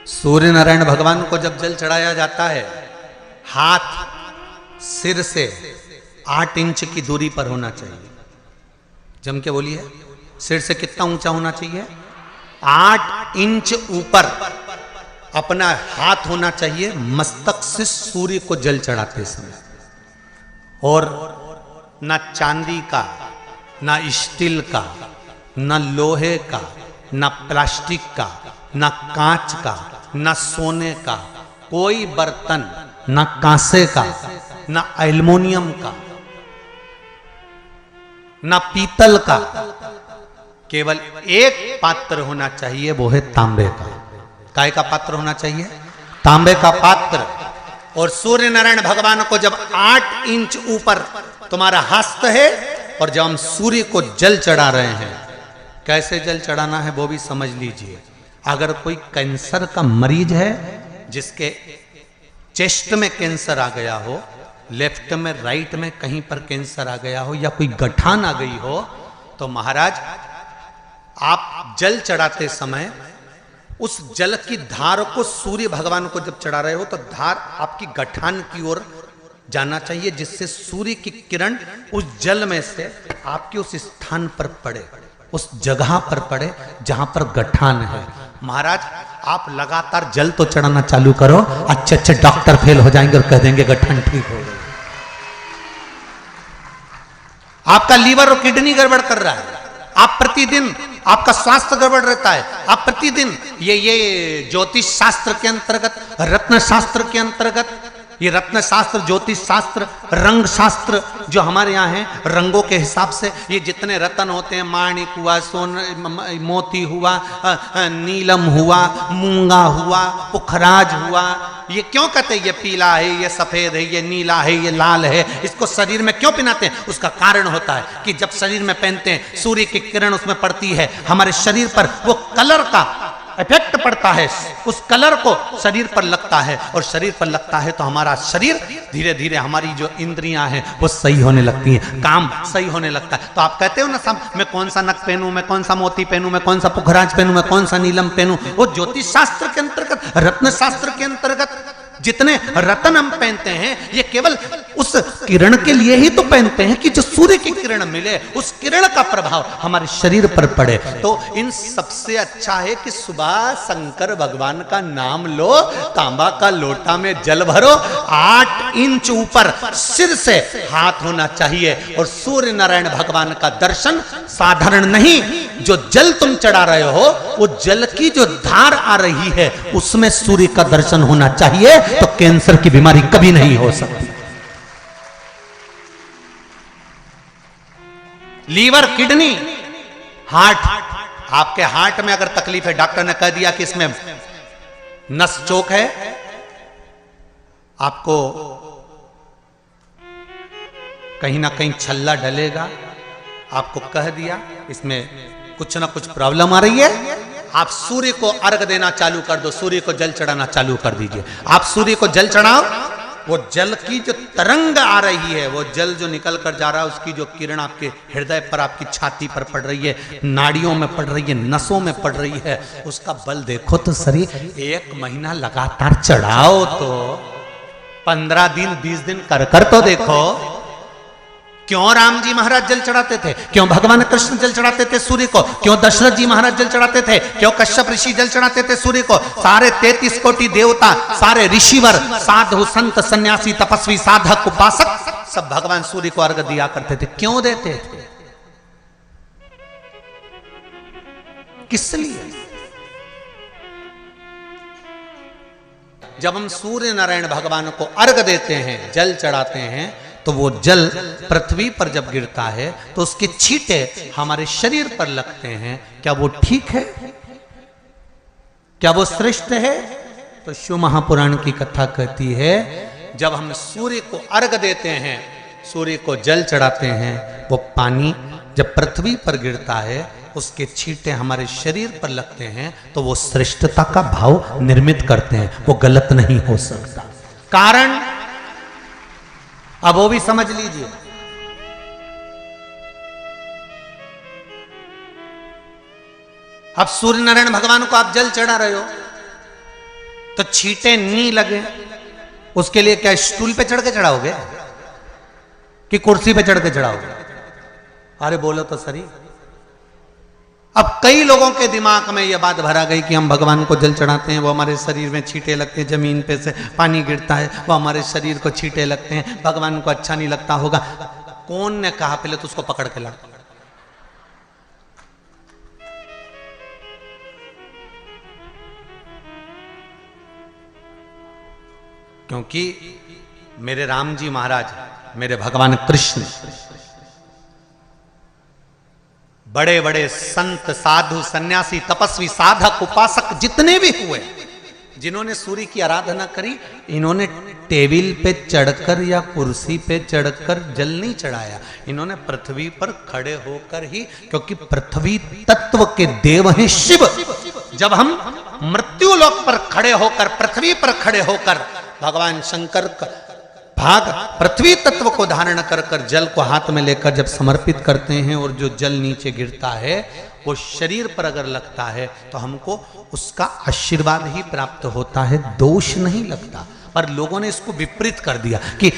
सूर्य नारायण भगवान को जब जल चढ़ाया जाता है, हाथ सिर से 8 इंच की दूरी पर होना चाहिए। जम के बोलिए, सिर से कितना ऊंचा होना चाहिए? 8 इंच ऊपर अपना हाथ होना चाहिए मस्तक से सूर्य को जल चढ़ाते समय। और ना चांदी का, ना स्टील का, ना लोहे का, ना प्लास्टिक का, ना कांच का, ना सोने का कोई बर्तन, ना कांसे का, ना एल्युमिनियम का, ना पीतल का, केवल एक पात्र होना चाहिए, वो है तांबे का। काय का पात्र होना चाहिए? तांबे का पात्र। और सूर्य नारायण भगवान को जब 8 इंच ऊपर तुम्हारा हस्त है और जब हम सूर्य को जल चढ़ा रहे हैं, कैसे जल चढ़ाना है वो भी समझ लीजिए। अगर कोई कैंसर का मरीज है, जिसके चेस्ट में कैंसर आ गया हो, लेफ्ट में, राइट में कहीं पर कैंसर आ गया हो, या कोई गठान आ गई हो, तो महाराज आप जल चढ़ाते समय उस जल की धार को सूर्य भगवान को जब चढ़ा रहे हो तो धार आपकी गठान की ओर जाना चाहिए, जिससे सूर्य की किरण उस जल में से आपके उस स्थान पर पड़े, उस जगह पर पड़े जहां पर गठान है। महाराज आप लगातार जल तो चढ़ाना चालू करो, अच्छे अच्छे डॉक्टर फेल हो जाएंगे और कह देंगे गठान ठीक हो गई। आपका लीवर और किडनी गड़बड़ कर रहा है, आप प्रतिदिन, आपका स्वास्थ्य गड़बड़ रहता है, आप प्रतिदिन ये ज्योतिष शास्त्र के अंतर्गत, रत्न शास्त्र के अंतर्गत, ये रत्न शास्त्र, ज्योतिष शास्त्र, रंग शास्त्र जो हमारे यहाँ है, रंगों के हिसाब से ये जितने रत्न होते हैं, माणिक हुआ, मोती हुआ, नीलम हुआ, मूंगा हुआ, पुखराज हुआ, ये क्यों कहते हैं ये पीला है, ये सफेद है, ये नीला है, ये लाल है, इसको शरीर में क्यों पहनाते हैं? उसका कारण होता है कि जब शरीर में पहनते हैं सूर्य की किरण उसमें पड़ती है, हमारे शरीर पर वो कलर का इफेक्ट पड़ता है, उस कलर को शरीर पर लगता है, और शरीर पर लगता है तो हमारा शरीर धीरे धीरे, हमारी जो इंद्रियां हैं वो सही होने लगती हैं, काम सही होने लगता है। तो आप कहते हो ना सब, मैं कौन सा नक पहनूं, मैं कौन सा मोती पहनूं, मैं कौन सा पुखराज पहनूं, मैं कौन सा नीलम पहनूं, वो ज्योतिष शास्त्र के अंतर्गत, रत्न शास्त्र के अंतर्गत जितने रत्न हम पहनते हैं ये केवल उस किरण के लिए ही तो पहनते हैं कि जो सूर्य की किरण मिले, उस किरण का प्रभाव हमारे शरीर पर पड़े। तो इन सबसे अच्छा है कि सुबह शंकर भगवान का नाम लो, तांबा का लोटा में जल भरो, 8 इंच ऊपर सिर से हाथ होना चाहिए, और सूर्य नारायण भगवान का दर्शन साधारण नहीं, जो जल तुम चढ़ा रहे हो वो जल की जो धार आ रही है उसमें सूर्य का दर्शन होना चाहिए, तो कैंसर की बीमारी कभी नहीं हो सकती। लीवर, किडनी, हार्ट, आपके हार्ट में अगर तकलीफ है, डॉक्टर ने कह दिया कि इसमें नस चोक है, आपको कहीं ना कहीं छल्ला डलेगा, आपको कह दिया इसमें कुछ ना कुछ प्रॉब्लम आ रही है, आप सूर्य को अर्घ देना चालू कर दो, सूर्य को जल चढ़ाना चालू कर दीजिए। आप सूर्य को जल चढ़ाओ, वो जल की जो तरंग आ रही है, वो जल जो निकल कर जा रहा है, उसकी जो किरण आपके हृदय पर, आपकी छाती पर पड़ रही है, नाड़ियों में पड़ रही है, नसों में पड़ रही है, उसका बल देखो तो सही। 1 महीना लगातार चढ़ाओ तो 15 दिन 20 दिन कर तो देखो। क्यों राम जी महाराज जल चढ़ाते थे? क्यों भगवान कृष्ण जल चढ़ाते थे सूर्य को? क्यों दशरथ जी महाराज जल चढ़ाते थे? क्यों कश्यप ऋषि जल चढ़ाते थे सूर्य को? सारे 33 कोटि देवता, सारे ऋषिवर, साधु संत सन्यासी तपस्वी साधक उपासक सब भगवान सूर्य को अर्घ दिया करते थे। क्यों देते थे? किस लिए? जब हम सूर्य नारायण भगवान को अर्घ देते हैं, जल चढ़ाते हैं, तो वो जल पृथ्वी पर जब गिरता है तो उसके छींटे हमारे शरीर पर लगते हैं। क्या वो ठीक है? क्या वो श्रेष्ठ है? तो शिव महापुराण की कथा कहती है, जब हम सूर्य को अर्घ देते हैं, सूर्य को जल चढ़ाते हैं, वो पानी जब पृथ्वी पर गिरता है, उसके छींटे हमारे शरीर पर लगते हैं, तो वो श्रेष्ठता का भाव निर्मित करते हैं, वो गलत नहीं हो सकता। कारण अब वो भी समझ लीजिए। अब सूर्य नारायण भगवान को आप जल चढ़ा रहे हो, तो छींटे नहीं लगे उसके लिए क्या स्टूल पे चढ़ के चढ़ाओगे कि कुर्सी पे चढ़ के चढ़ाओगे? अरे बोलो तो सही। अब कई लोगों के दिमाग में यह बात भरा गई कि हम भगवान को जल चढ़ाते हैं, वो हमारे शरीर में छींटे लगते हैं, जमीन पे से पानी गिरता है, वो हमारे शरीर को छींटे लगते हैं, भगवान को अच्छा नहीं लगता होगा। कौन ने कहा? पहले तो उसको पकड़ के ला। क्योंकि मेरे राम जी महाराज, मेरे भगवान कृष्ण, बड़े बड़े संत, साधु, सन्यासी, तपस्वी, साधक, उपासक जितने भी हुए, जिन्होंने सूर्य की आराधना करी, इन्होंने टेबल पे चढ़कर या कुर्सी पे चढ़कर जल नहीं चढ़ाया, इन्होंने पृथ्वी पर खड़े होकर ही, क्योंकि पृथ्वी तत्व के देव हैं शिव। जब हम मृत्यु लोक पर खड़े होकर, पृथ्वी पर खड़े होकर भगवान शंकर का भाग पृथ्वी तत्व को धारण कर कर जल को हाथ में लेकर जब समर्पित करते हैं और जो जल नीचे गिरता है वो शरीर पर अगर लगता है तो हमको उसका आशीर्वाद ही प्राप्त होता है, दोष नहीं लगता। पर लोगों ने इसको विपरीत कर दिया कि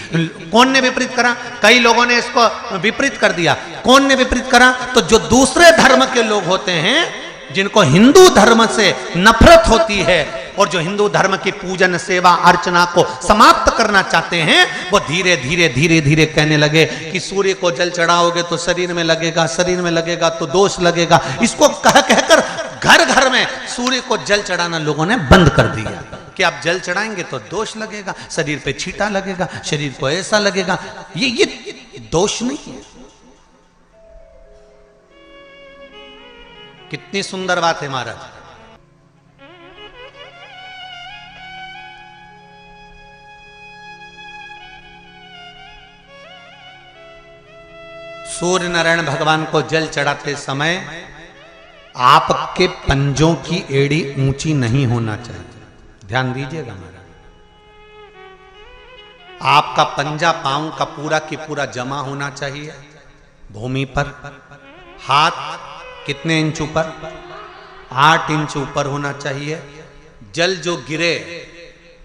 कौन ने विपरीत करा? कई लोगों ने इसको विपरीत कर दिया। कौन ने विपरीत करा? तो जो दूसरे धर्म के लोग होते हैं, जिनको हिंदू धर्म से नफरत होती है और जो हिंदू धर्म की पूजन, सेवा, अर्चना को समाप्त करना चाहते हैं, वो धीरे धीरे धीरे धीरे कहने लगे कि सूर्य को जल चढ़ाओगे तो शरीर में लगेगा, शरीर में लगेगा तो दोष लगेगा। इसको कह कहकर घर घर में सूर्य को जल चढ़ाना लोगों ने बंद कर दिया कि आप जल चढ़ाएंगे तो दोष लगेगा, शरीर पे छींटा लगेगा, शरीर को ऐसा लगेगा। ये दोष नहीं है। कितनी सुंदर बात है महाराज। सूर्य नारायण भगवान को जल चढ़ाते समय आपके पंजों की एड़ी ऊंची नहीं होना चाहिए। ध्यान दीजिएगा महाराज। आपका पंजा पांव का पूरा की पूरा जमा होना चाहिए भूमि पर। हाथ कितने इंच ऊपर? 8 इंच ऊपर होना चाहिए। जल जो गिरे,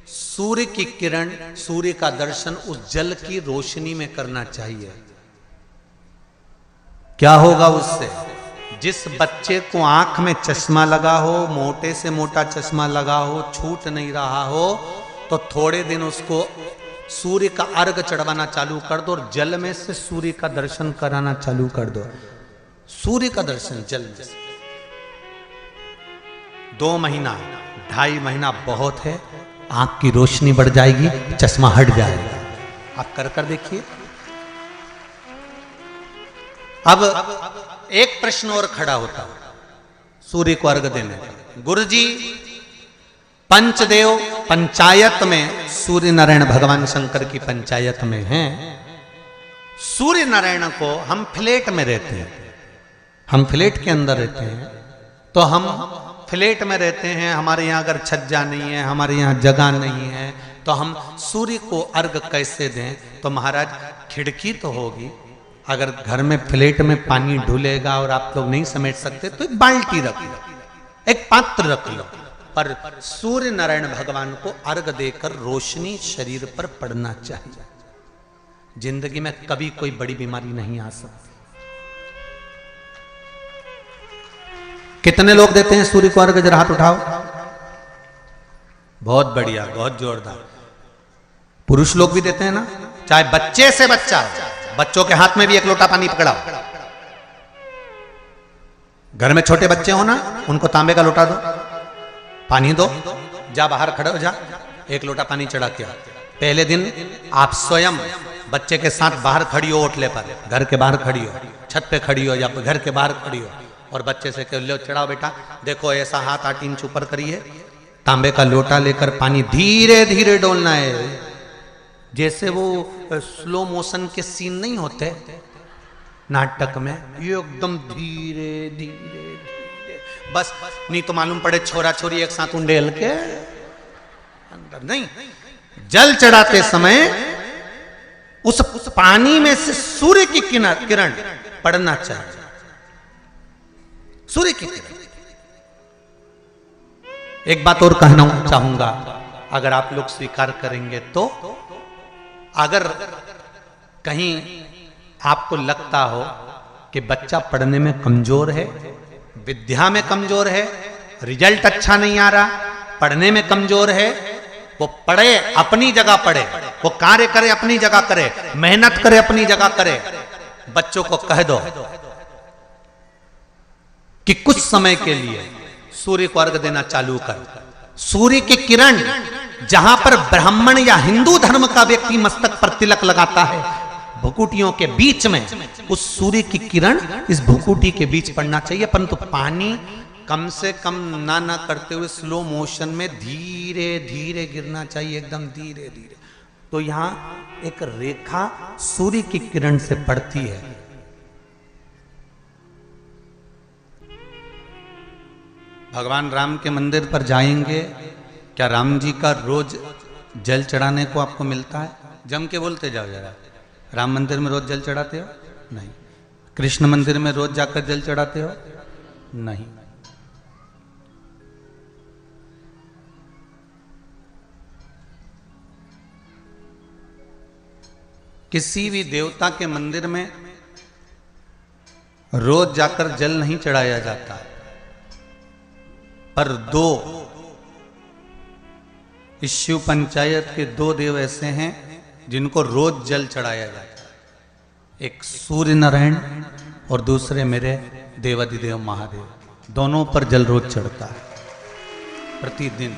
सूर्य की किरण, सूर्य का दर्शन उस जल की रोशनी में करना चाहिए। क्या होगा उससे? जिस बच्चे को आंख में चश्मा लगा हो, मोटे से मोटा चश्मा लगा हो, छूट नहीं रहा हो, तो थोड़े दिन उसको सूर्य का अर्घ चढ़वाना चालू कर दो और जल में से सूर्य का दर्शन कराना चालू कर दो। सूर्य का दर्शन जल में से 2 महीना, 2.5 महीना बहुत है। आंख की रोशनी बढ़ जाएगी, चश्मा हट जाएगा। आप कर कर देखिए। अब एक प्रश्न और खड़ा होता है सूर्य को अर्घ देने का। गुरुजी, पंचदेव पंचायत में सूर्य नारायण भगवान शंकर की पंचायत में हैं। सूर्य नारायण को हम फ्लैट में रहते हैं, हम फ्लैट के अंदर रहते हैं, तो हम फ्लैट में रहते हैं। हमारे यहाँ अगर छज्जा नहीं है, हमारे यहाँ जगह नहीं है, तो हम सूर्य को अर्घ कैसे दें? तो महाराज खिड़की तो होगी। अगर घर में फ्लैट में पानी ढुलेगा और आप लोग नहीं समेट सकते तो एक बाल्टी रख लो, एक पात्र रख लो, पर सूर्य नारायण भगवान को अर्घ देकर रोशनी शरीर पर पड़ना चाहिए। जिंदगी में कभी कोई बड़ी बीमारी नहीं आ सकती। कितने लोग देते हैं सूर्य को अर्घ? जरा हाथ उठाओ। बहुत बढ़िया, बहुत जोरदार। पुरुष लोग भी देते हैं ना, चाहे बच्चे से बच्चा, बच्चों के हाथ में भी 1 लोटा पानी पकड़ाओ। घर में छोटे बच्चे हो ना, उनको तांबे का लोटा दो, पानी दो, जा बाहर खड़े हो जा, 1 लोटा पानी चढ़ा के आओ। पहले दिन आप स्वयं बच्चे के साथ बाहर खड़ी हो, ओटले पर, घर के बाहर खड़ी हो, छत पे खड़ी हो या घर के बाहर खड़ी हो, और बच्चे से कह लो चढ़ाओ बेटा, देखो ऐसा हाथ 8 इंच ऊपर करिए, तांबे का लोटा लेकर पानी धीरे धीरे डोलना है। जैसे वो स्लो मोशन के सीन नहीं होते नाटक में, ये एकदम धीरे धीरे धीरे, बस नहीं तो मालूम पड़े छोरा छोरी एक साथ उंडेल के अंदर नहीं। जल चढ़ाते समय उस पानी में से सूर्य की किरण पड़ना चाहिए। सूर्य की किरण एक बात और कहना चाहूंगा, अगर आप लोग स्वीकार करेंगे तो, अगर कहीं आपको लगता हो कि बच्चा पढ़ने में कमजोर है, विद्या में कमजोर है, रिजल्ट अच्छा नहीं आ रहा, पढ़ने में कमजोर है, वो पढ़े, अपनी जगह पढ़े, वो कार्य करे अपनी जगह करे, मेहनत करे अपनी जगह करे। बच्चों को कह दो कि कुछ समय के लिए सूर्य को अर्घ देना चालू कर। सूर्य की किरण जहां पर ब्राह्मण या हिंदू धर्म का व्यक्ति मस्तक पर तिलक लगाता है, भुकुटियों के बीच में उस सूर्य की किरण इस भुकुटी के बीच पड़ना चाहिए, परंतु पानी कम से कम ना करते हुए स्लो मोशन में धीरे धीरे गिरना चाहिए, एकदम धीरे धीरे। तो यहां एक रेखा सूर्य की किरण से पड़ती है। भगवान राम के मंदिर पर जाएंगे, क्या राम जी का रोज जल चढ़ाने को आपको मिलता है? जम के बोलते जाओ जरा, राम मंदिर में रोज जल चढ़ाते हो? नहीं। कृष्ण मंदिर में रोज जाकर जल चढ़ाते हो? नहीं। किसी भी देवता के मंदिर में रोज जाकर जल नहीं चढ़ाया जाता, पर दो इस शिव पंचायत के दो देव ऐसे हैं जिनको रोज जल चढ़ाया जाता है। एक सूर्य नारायण और दूसरे मेरे देवाधिदेव महादेव, दोनों पर जल रोज चढ़ता है प्रतिदिन।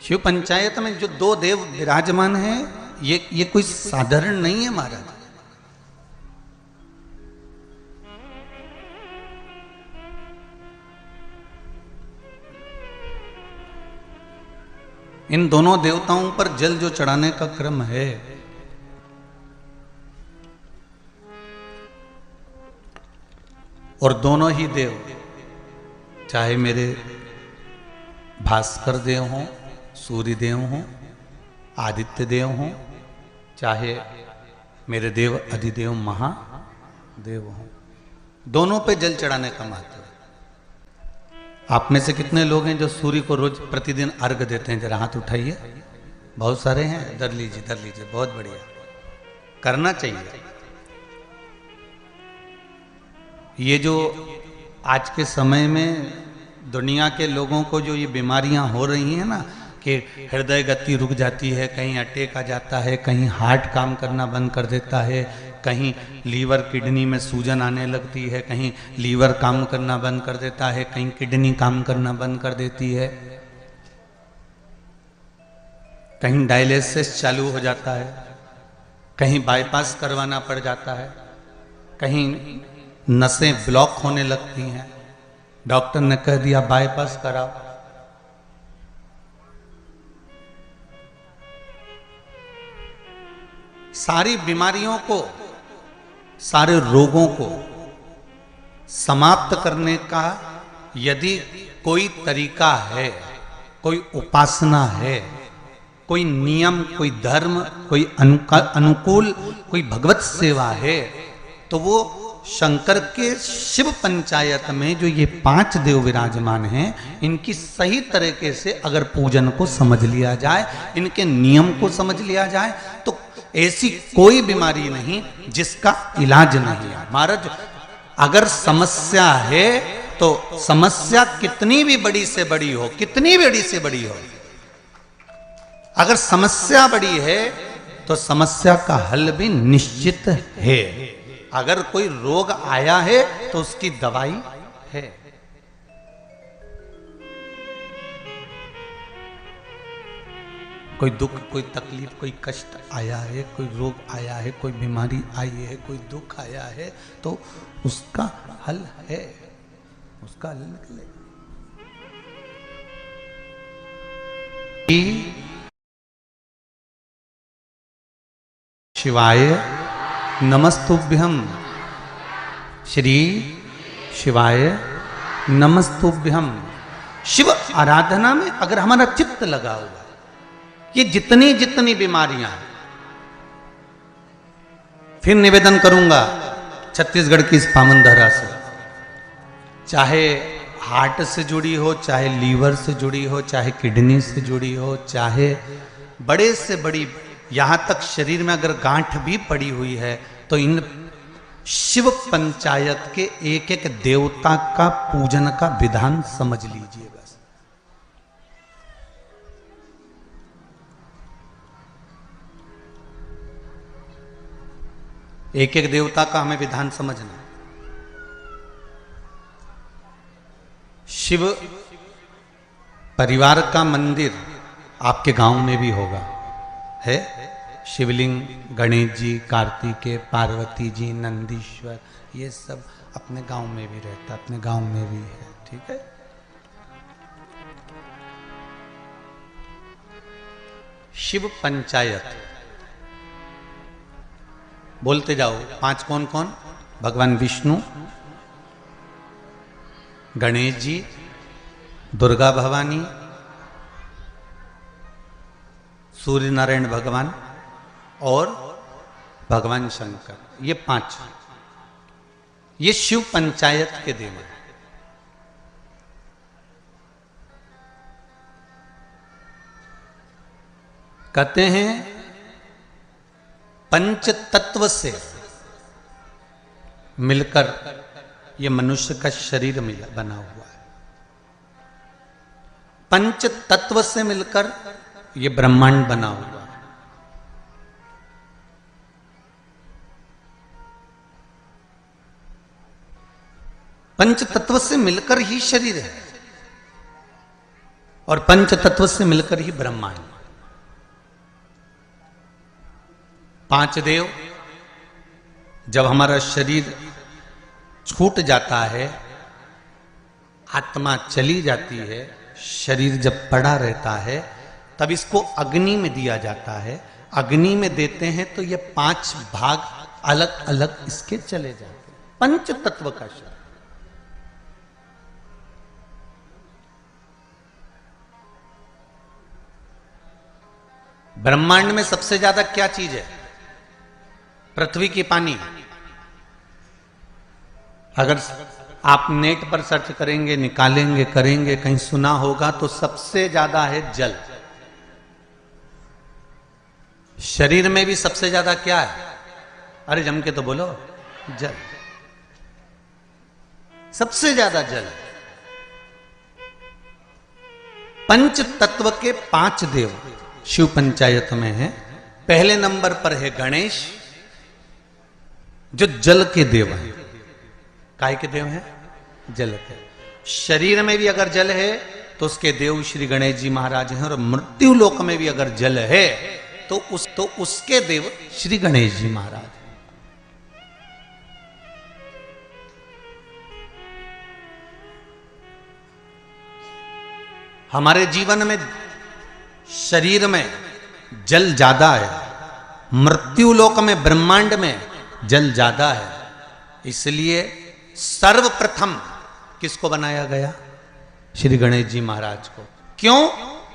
शिव पंचायत में जो दो देव विराजमान हैं, ये कोई साधारण नहीं है महाराज। इन दोनों देवताओं पर जल जो चढ़ाने का क्रम है, और दोनों ही देव, चाहे मेरे भास्कर देव हों, सूर्य देव हों, आदित्य देव हों, चाहे मेरे देव अधिदेव महादेव हों, दोनों पे जल चढ़ाने का महत्व है। आप में से कितने लोग हैं जो सूर्य को रोज प्रतिदिन अर्घ देते हैं? जरा हाथ उठाइए। बहुत सारे हैं। धर लीजिए, धर लीजिए, बहुत बढ़िया, करना चाहिए। ये जो आज के समय में दुनिया के लोगों को जो ये बीमारियां हो रही हैं ना, कि हृदय गति रुक जाती है, कहीं अटैक आ जाता है, कहीं हार्ट काम करना बंद कर देता है, कहीं लीवर किडनी में सूजन आने लगती है, कहीं लीवर काम करना बंद कर देता है, कहीं किडनी काम करना बंद कर देती है, कहीं डायलिसिस चालू हो जाता है, कहीं बाईपास करवाना पड़ जाता है, कहीं नसें ब्लॉक होने लगती हैं, डॉक्टर ने कह दिया बाईपास कराओ। सारी बीमारियों को, सारे रोगों को समाप्त करने का यदि कोई तरीका है, कोई उपासना है, कोई नियम, कोई धर्म, कोई अनुकूल, कोई भगवत सेवा है, तो वो शंकर के शिव पंचायत में जो ये 5 देव विराजमान हैं, इनकी सही तरीके से अगर पूजन को समझ लिया जाए, इनके नियम को समझ लिया जाए, तो ऐसी कोई बीमारी नहीं जिसका इलाज नहीं है। महाराज, अगर समस्या है तो समस्या कितनी भी बड़ी से बड़ी हो, कितनी बड़ी से बड़ी हो, अगर समस्या बड़ी है तो समस्या का हल भी निश्चित है। अगर कोई रोग आया है तो उसकी दवाई है। कोई दुख, कोई तकलीफ, कोई कष्ट आया है, कोई रोग आया है, कोई बीमारी आई है, कोई दुख आया है, तो उसका हल है, उसका हल निकले। शिवाय नमस्तुभ्यं, श्री शिवाय नमस्तुभ्यं। शिव आराधना में अगर हमारा चित्त लगा हुआ, ये जितनी जितनी बीमारियां हैं, फिर निवेदन करूंगा छत्तीसगढ़ की इस पावन धरा से, चाहे हार्ट से जुड़ी हो, चाहे लीवर से जुड़ी हो, चाहे किडनी से जुड़ी हो, चाहे बड़े से बड़ी, यहां तक शरीर में अगर गांठ भी पड़ी हुई है तो इन शिव पंचायत के एक एक देवता का पूजन का विधान समझ लीजिए बस। एक एक देवता का हमें विधान समझना। शिव परिवार का मंदिर आपके गांव में भी होगा, है शिवलिंग, गणेश जी, कार्तिकेय, पार्वती जी, नंदीश्वर, ये सब अपने गांव में भी रहता, अपने गांव में भी है, ठीक है। शिव पंचायत बोलते जाओ। 5 कौन कौन? भगवान विष्णु, गणेश जी, दुर्गा भवानी, सूर्य नारायण भगवान और भगवान शंकर, ये 5, ये शिव पंचायत के देव हैं। कहते हैं पंच तत्व से मिलकर ये मनुष्य का शरीर बना हुआ है। पंच तत्व से मिलकर ये ब्रह्मांड बना हुआ है। पंच तत्व से मिलकर ही शरीर है और पंच तत्व से मिलकर ही ब्रह्मांड। 5 देव, जब हमारा शरीर छूट जाता है, आत्मा चली जाती है, शरीर जब पड़ा रहता है, तब इसको अग्नि में दिया जाता है। अग्नि में देते हैं तो ये 5 भाग अलग अलग इसके चले जाते हैं। पंच तत्व का शरीर। ब्रह्मांड में सबसे ज्यादा क्या चीज है? पृथ्वी की पानी। अगर आप नेट पर सर्च करेंगे, निकालेंगे, करेंगे, कहीं सुना होगा तो सबसे ज्यादा है जल। शरीर में भी सबसे ज्यादा क्या है? अरे जम के तो बोलो, जल। सबसे ज्यादा जल। पंच तत्व के 5 देव शिव पंचायत में है। पहले नंबर पर है गणेश, जो जल के देव हैं। काय के देव हैं? जल के। शरीर में भी अगर जल है तो उसके देव श्री गणेश जी महाराज हैं, और मृत्यु लोक में भी अगर जल है तो उसके देव श्री गणेश जी महाराज। हमारे जीवन में शरीर में जल ज्यादा है, मृत्यु लोक में ब्रह्मांड में जल ज्यादा है। इसलिए सर्वप्रथम किसको बनाया गया? श्री गणेश जी महाराज को। क्यों?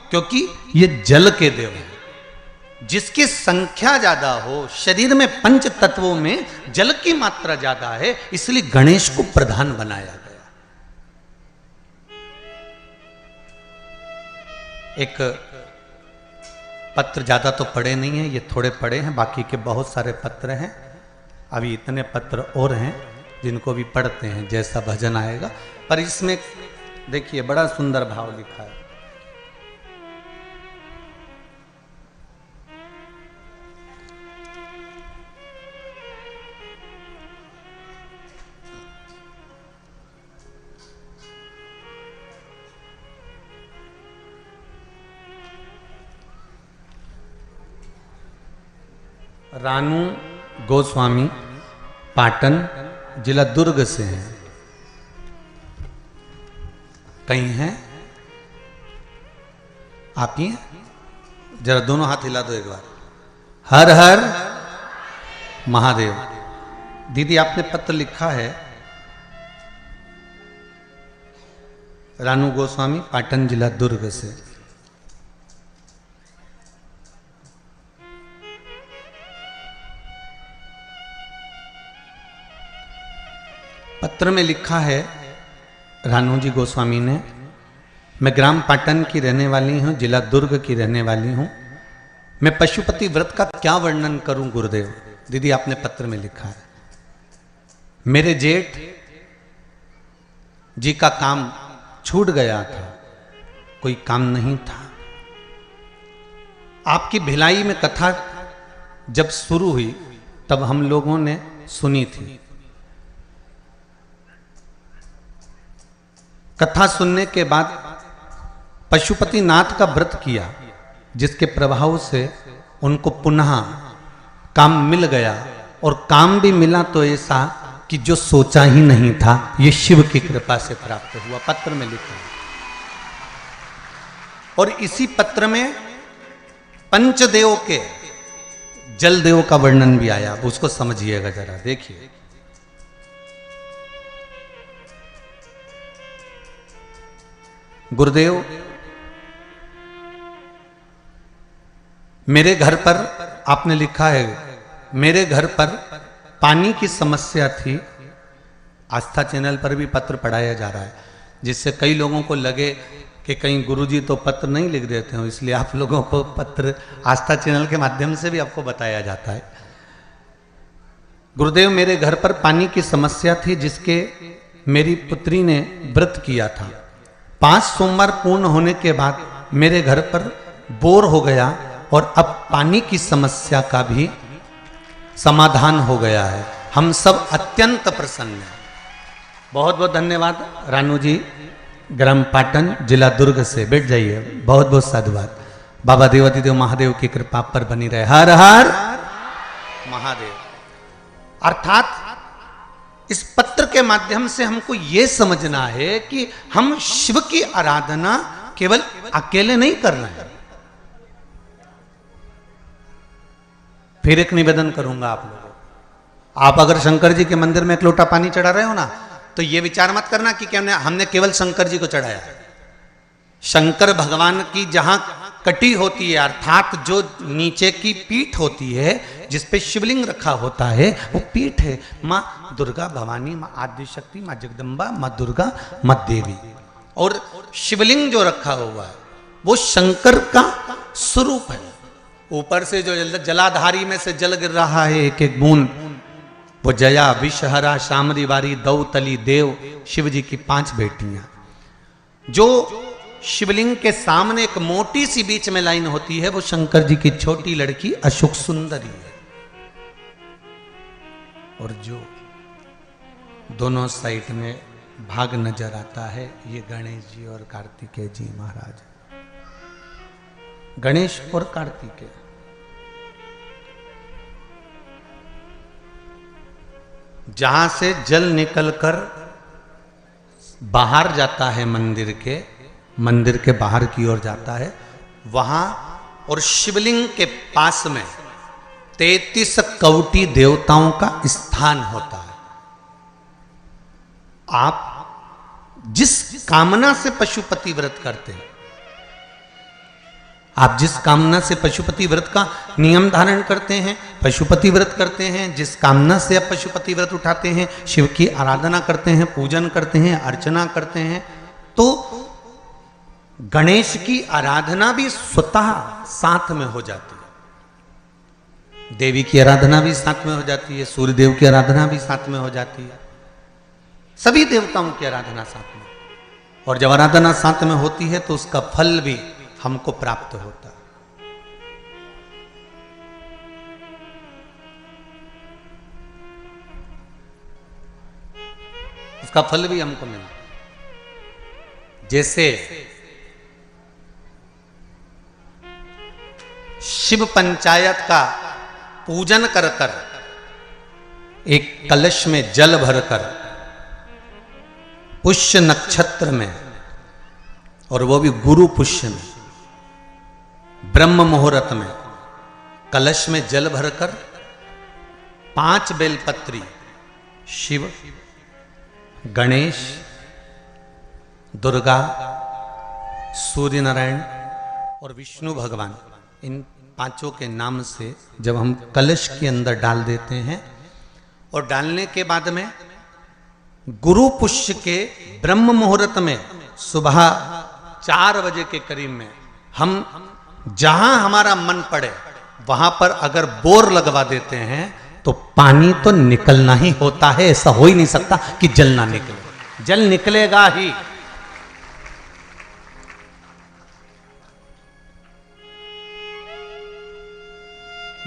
क्योंकि ये जल के देव हैं। जिसकी संख्या ज्यादा हो, शरीर में पंच तत्वों में जल की मात्रा ज्यादा है, इसलिए गणेश को प्रधान बनाया गया। एक पत्र ज्यादा तो पढ़े नहीं है, ये थोड़े पढ़े हैं, बाकी के बहुत सारे पत्र हैं। अभी इतने पत्र और हैं जिनको भी पढ़ते हैं, जैसा भजन आएगा। पर इसमें देखिए बड़ा सुंदर भाव लिखा है। रानू गोस्वामी पाटन, जिला दुर्ग से हैं। कहीं हैं? आप ही हैं? जरा दोनों हाथ हिला दो एक बार। हर हर महादेव। दीदी आपने पत्र लिखा है, रानू गोस्वामी पाटन, जिला दुर्ग से। पत्र में लिखा है रानूजी गोस्वामी ने, मैं ग्राम पाटन की रहने वाली हूँ, जिला दुर्ग की रहने वाली हूँ। मैं पशुपति व्रत का क्या वर्णन करूं गुरुदेव। दीदी आपने पत्र में लिखा है, मेरे जेठ जी का काम छूट गया था, कोई काम नहीं था। आपकी भिलाई में कथा जब शुरू हुई तब हम लोगों ने सुनी थी। कथा सुनने के बाद पशुपति नाथ का व्रत किया, जिसके प्रभाव से उनको पुनः काम मिल गया, और काम भी मिला तो ऐसा कि जो सोचा ही नहीं था, ये शिव की कृपा से प्राप्त हुआ। पत्र में लिखा है। और इसी पत्र में पंचदेव के जल देव का वर्णन भी आया, उसको समझिएगा जरा, देखिए। गुरुदेव, मेरे घर पर, आपने लिखा है, मेरे घर पर पानी की समस्या थी। आस्था चैनल पर भी पत्र पढ़ाया जा रहा है, जिससे कई लोगों को लगे कि कहीं गुरुजी तो पत्र नहीं लिख देते हो, इसलिए आप लोगों को पत्र आस्था चैनल के माध्यम से भी आपको बताया जाता है। गुरुदेव, मेरे घर पर पानी की समस्या थी, जिसके मेरी पुत्री ने व्रत किया था। 5 सोमवार पूर्ण होने के बाद मेरे घर पर बोर हो गया, और अब पानी की समस्या का भी समाधान हो गया है। हम सब अत्यंत प्रसन्न हैं। बहुत बहुत धन्यवाद रानू जी, ग्राम पाटन, जिला दुर्ग से। बैठ जाइए। बहुत बहुत साधुवाद। बाबा देवादिदेव महादेव की कृपा पर बनी रहे। हर हर महादेव। अर्थात इस पत्र के माध्यम से हमको यह समझना है कि हम शिव की आराधना केवल अकेले नहीं कर रहे हैं। फिर एक निवेदन करूंगा आप लोगों को, आप अगर शंकर जी के मंदिर में एक लोटा पानी चढ़ा रहे हो ना, तो ये विचार मत करना कि क्या हमने केवल शंकर जी को चढ़ाया। शंकर भगवान की जहां कटी होती है, अर्थात जो नीचे की पीठ होती है, जिसपे शिवलिंग रखा होता है, वो पीठ है माँ दुर्गा भवानी, माँ आदिशक्ति, माँ जगदम्बा, माँ दुर्गा, माँ देवी। और शिवलिंग जो रखा हुआ है वो शंकर का स्वरूप है। ऊपर से जो जलाधारी में से जल गिर रहा है, एक एक बूंद, वो जया, विषहरा, शामरी वारी, दौतली, देव, शिव जी की 5 बेटियां। जो शिवलिंग के सामने एक मोटी सी बीच में लाइन होती है, वो शंकर जी की छोटी लड़की अशोक सुंदरी है। और जो दोनों साइड में भाग नजर आता है, ये गणेश जी और कार्तिकेय जी महाराज। गणेश और कार्तिकेय जहां से जल निकलकर बाहर जाता है मंदिर के बाहर की ओर जाता है, वहां और शिवलिंग के पास में 33 कवटी देवताओं का स्थान होता है। आप जिस कामना से पशुपति व्रत करते हैं, आप जिस कामना से पशुपति व्रत का नियम धारण करते हैं, पशुपति व्रत करते हैं, जिस कामना से आप पशुपति व्रत उठाते हैं, शिव की आराधना करते हैं, पूजन करते हैं, अर्चना करते हैं, तो गणेश की आराधना भी स्वतः साथ में हो जाती है। देवी की आराधना भी साथ में हो जाती है, सूर्य देव की आराधना भी साथ में हो जाती है, सभी देवताओं की आराधना साथ में। और जब आराधना साथ में होती है तो उसका फल भी हमको प्राप्त होता है। उसका फल भी हमको मिलता है। जैसे शिव पंचायत का पूजन कर कर एक कलश में जल भरकर पुष्य नक्षत्र में, और वो भी गुरु पुष्य में, ब्रह्म मुहूर्त में कलश में जल भरकर 5 बेलपत्री शिव, गणेश, दुर्गा, सूर्य नारायण और विष्णु भगवान, इन 5 के नाम से जब हम कलश के अंदर डाल देते हैं, और डालने के बाद में गुरु पुष्य के ब्रह्म मुहूर्त में सुबह 4 बजे के करीब में हम जहां हमारा मन पड़े वहां पर अगर बोर लगवा देते हैं तो पानी तो निकलना ही होता है। ऐसा हो ही नहीं सकता कि जल ना निकले, जल निकलेगा ही।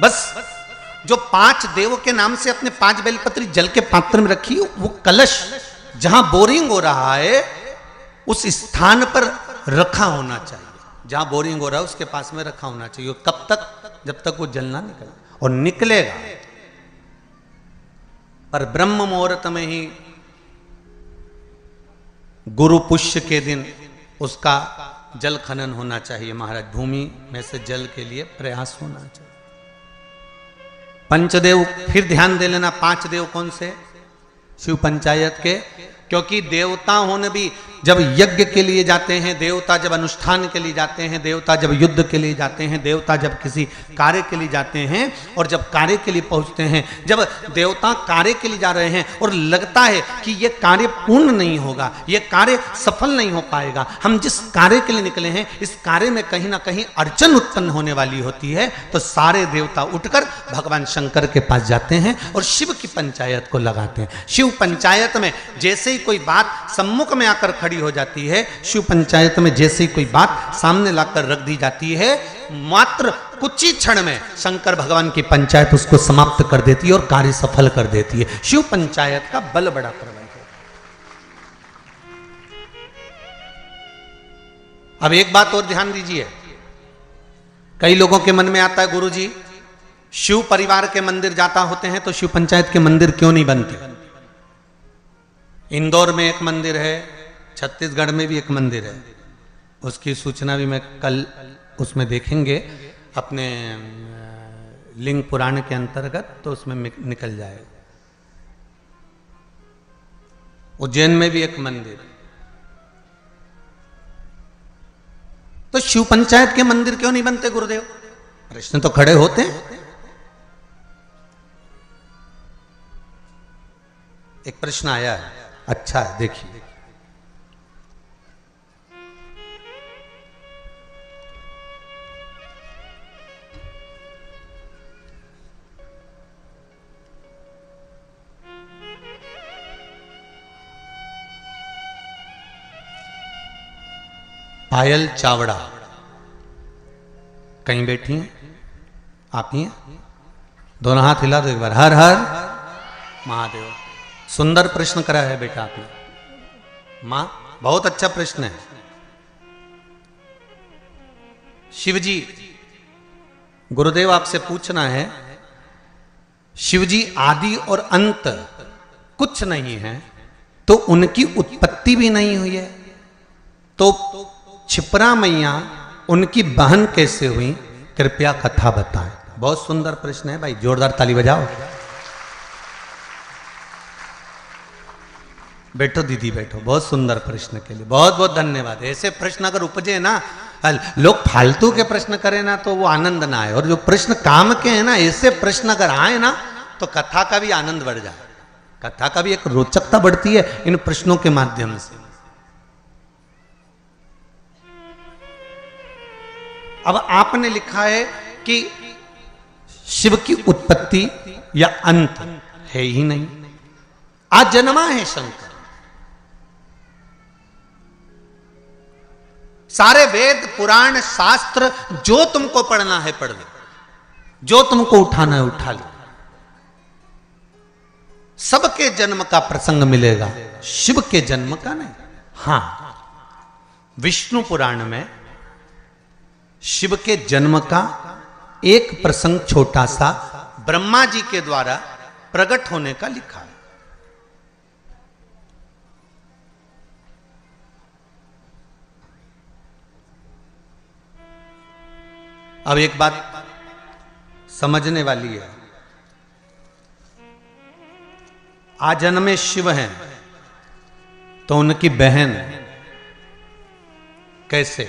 बस जो 5 देवों के नाम से अपने 5 बेलपत्री जल के पात्र में रखी, वो कलश जहां बोरिंग हो रहा है उस स्थान पर रखा होना चाहिए। जहां बोरिंग हो रहा है उसके पास में रखा होना चाहिए। कब तक? जब तक वो जल ना निकले, और निकलेगा। पर ब्रह्म मुहूर्त में ही गुरु पुष्य के दिन उसका जल खनन होना चाहिए महाराज। भूमि में से जल के लिए प्रयास होना चाहिए। पंचदेव फिर ध्यान दे लेना। 5 देव कौन से? शिव पंचायत के। क्योंकि देवता होने भी जब यज्ञ के लिए जाते हैं, देवता जब अनुष्ठान के लिए जाते हैं, देवता जब युद्ध के लिए जाते हैं, देवता जब किसी कार्य के लिए जाते हैं, और जब कार्य के लिए पहुंचते हैं, जब देवता कार्य के लिए जा रहे हैं और लगता है कि ये कार्य पूर्ण नहीं होगा, ये कार्य सफल नहीं हो पाएगा, हम जिस कार्य के लिए निकले हैं इस कार्य में कहीं ना कहीं अड़चन उत्पन्न होने वाली होती है, तो सारे देवता उठकर भगवान शंकर के पास जाते हैं और शिव की पंचायत को लगाते हैं। शिव पंचायत में जैसे ही कोई बात सम्मुख में आकर खड़ी हो जाती है, शिव पंचायत में जैसे ही कोई बात सामने लाकर रख दी जाती है, मात्र कुछ ही क्षण में शंकर भगवान की पंचायत उसको समाप्त कर देती है और कार्य सफल कर देती है। शिव पंचायत का बल बड़ा प्रबल है। अब एक बात और ध्यान दीजिए। कई लोगों के मन में आता है, गुरुजी शिव परिवार के मंदिर जाता होते हैं तो शिव पंचायत के मंदिर क्यों नहीं बनते? इंदौर में एक मंदिर है, छत्तीसगढ़ में भी एक मंदिर है। उसकी सूचना भी मैं कल उसमें देखेंगे अपने लिंग पुराण के अंतर्गत, तो उसमें निकल जाएगा। उज्जैन में भी एक मंदिर है। तो शिव पंचायत के मंदिर क्यों नहीं बनते गुरुदेव? प्रश्न तो खड़े होते हैं। एक प्रश्न आया है, अच्छा है, देखिए। पायल चावड़ा कहीं बैठी हैं? आप ही हैं? दोनों हाथ हिला दो एक बार। हर हर महादेव। सुंदर प्रश्न करा है बेटा आपने। मां, बहुत अच्छा प्रश्न है। शिवजी, गुरुदेव आपसे पूछना है, शिवजी आदि और अंत कुछ नहीं है तो उनकी उत्पत्ति भी नहीं हुई है, तो छिपरा मैया उनकी बहन कैसे हुई? कृपया कथा बताएं। बहुत सुंदर प्रश्न है भाई, जोरदार ताली बजाओ। बैठो दीदी, बैठो। बहुत सुंदर प्रश्न के लिए बहुत बहुत धन्यवाद। ऐसे प्रश्न अगर उपजे ना, लोग फालतू के प्रश्न करें ना तो वो आनंद ना आए, और जो प्रश्न काम के हैं ना, ऐसे प्रश्न अगर आए ना तो कथा का भी आनंद बढ़ जाए, कथा का भी एक रोचकता बढ़ती है इन प्रश्नों के माध्यम से। अब आपने लिखा है कि शिव की उत्पत्ति या अंत है ही नहीं, अजन्मा है शंकर। सारे वेद पुराण शास्त्र जो तुमको पढ़ना है पढ़ लो, जो तुमको उठाना है उठा लो, सबके जन्म का प्रसंग मिलेगा, शिव के जन्म का नहीं। हां, विष्णु पुराण में शिव के जन्म का एक प्रसंग छोटा सा ब्रह्मा जी के द्वारा प्रकट होने का लिखा है। अब एक बात समझने वाली है, आजन्मे शिव हैं तो उनकी बहन कैसे?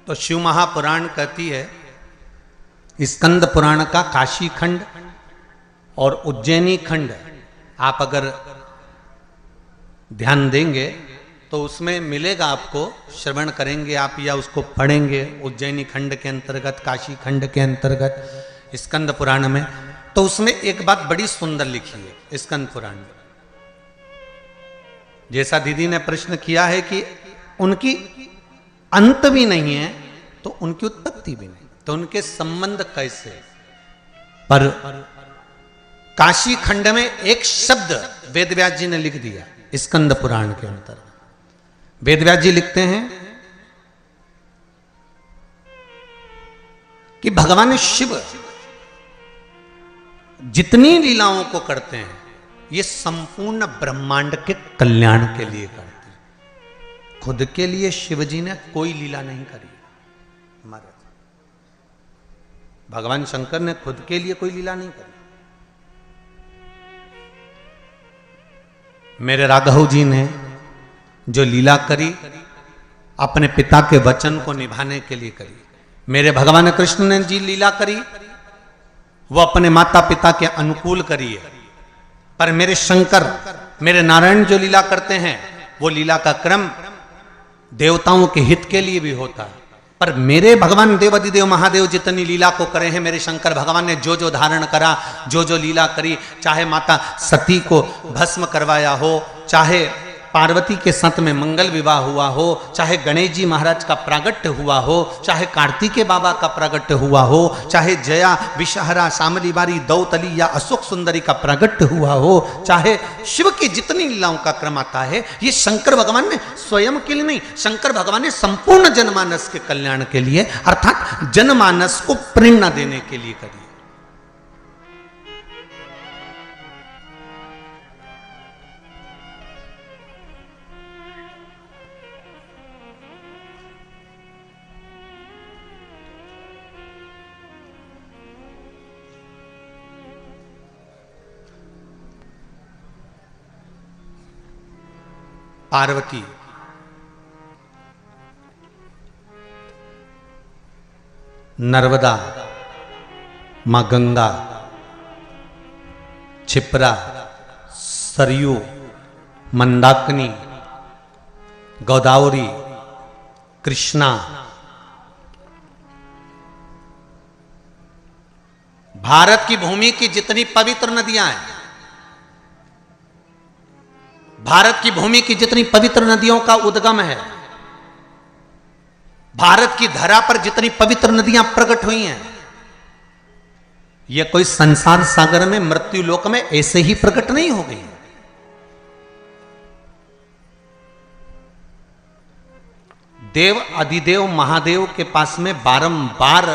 तो शिव महापुराण कहती है, स्कंद पुराण का काशी खंड और उज्जैनी खंड आप अगर ध्यान देंगे तो उसमें मिलेगा आपको, श्रवण करेंगे आप या उसको पढ़ेंगे उज्जैनी खंड के अंतर्गत, काशी खंड के अंतर्गत, स्कंद पुराण में, तो उसमें एक बात बड़ी सुंदर लिखी है स्कंद पुराण में। जैसा दीदी ने प्रश्न किया है कि उनकी अंत भी नहीं है तो उनकी उत्पत्ति भी नहीं, तो उनके संबंध कैसे, पर काशी खंड में एक शब्द वेदव्यास जी ने लिख दिया स्कंद पुराण के अंतर्गत। वेदव्यास जी लिखते हैं कि भगवान शिव जितनी लीलाओं को करते हैं ये संपूर्ण ब्रह्मांड के कल्याण के लिए करते हैं। खुद के लिए शिव जी ने कोई लीला नहीं करी महाराज, भगवान शंकर ने खुद के लिए कोई लीला नहीं करी। मेरे राघव जी ने जो लीला करी अपने पिता के वचन को निभाने के लिए करी। मेरे भगवान कृष्ण ने जी लीला करी वो अपने माता पिता के अनुकूल करी है, पर मेरे शंकर, मेरे नारायण जो लीला करते हैं वो लीला का क्रम देवताओं के हित के लिए भी होता है। पर मेरे भगवान देवाधिदेव महादेव जितनी लीला को करे हैं, मेरे शंकर भगवान ने जो जो धारण करा, जो जो लीला करी, चाहे माता सती को भस्म करवाया हो, चाहे पार्वती के साथ में मंगल विवाह हुआ हो, चाहे गणेश जी महाराज का प्रागट्य हुआ हो, चाहे कार्तिकेय बाबा का प्रागट्य हुआ हो, चाहे जया विषहरा शामली बारी दौतली या अशोक सुंदरी का प्रागट्य हुआ हो, चाहे शिव की जितनी लीलाओं का क्रम आता है, ये शंकर भगवान ने स्वयं के लिए नहीं, शंकर भगवान ने संपूर्ण जनमानस के कल्याण के लिए अर्थात जनमानस को प्रेरणा देने के लिए करी। पार्वती नर्मदा, मां गंगा, क्षिप्रा, सरयू, मंदाकिनी, गोदावरी, कृष्णा, भारत की भूमि की जितनी पवित्र नदियां हैं, भारत की भूमि की जितनी पवित्र नदियों का उद्गम है, भारत की धरा पर जितनी पवित्र नदियां प्रकट हुई हैं, ये कोई संसार सागर में मृत्यु लोक में ऐसे ही प्रकट नहीं हो गई। देव अधिदेव महादेव के पास में बारंबार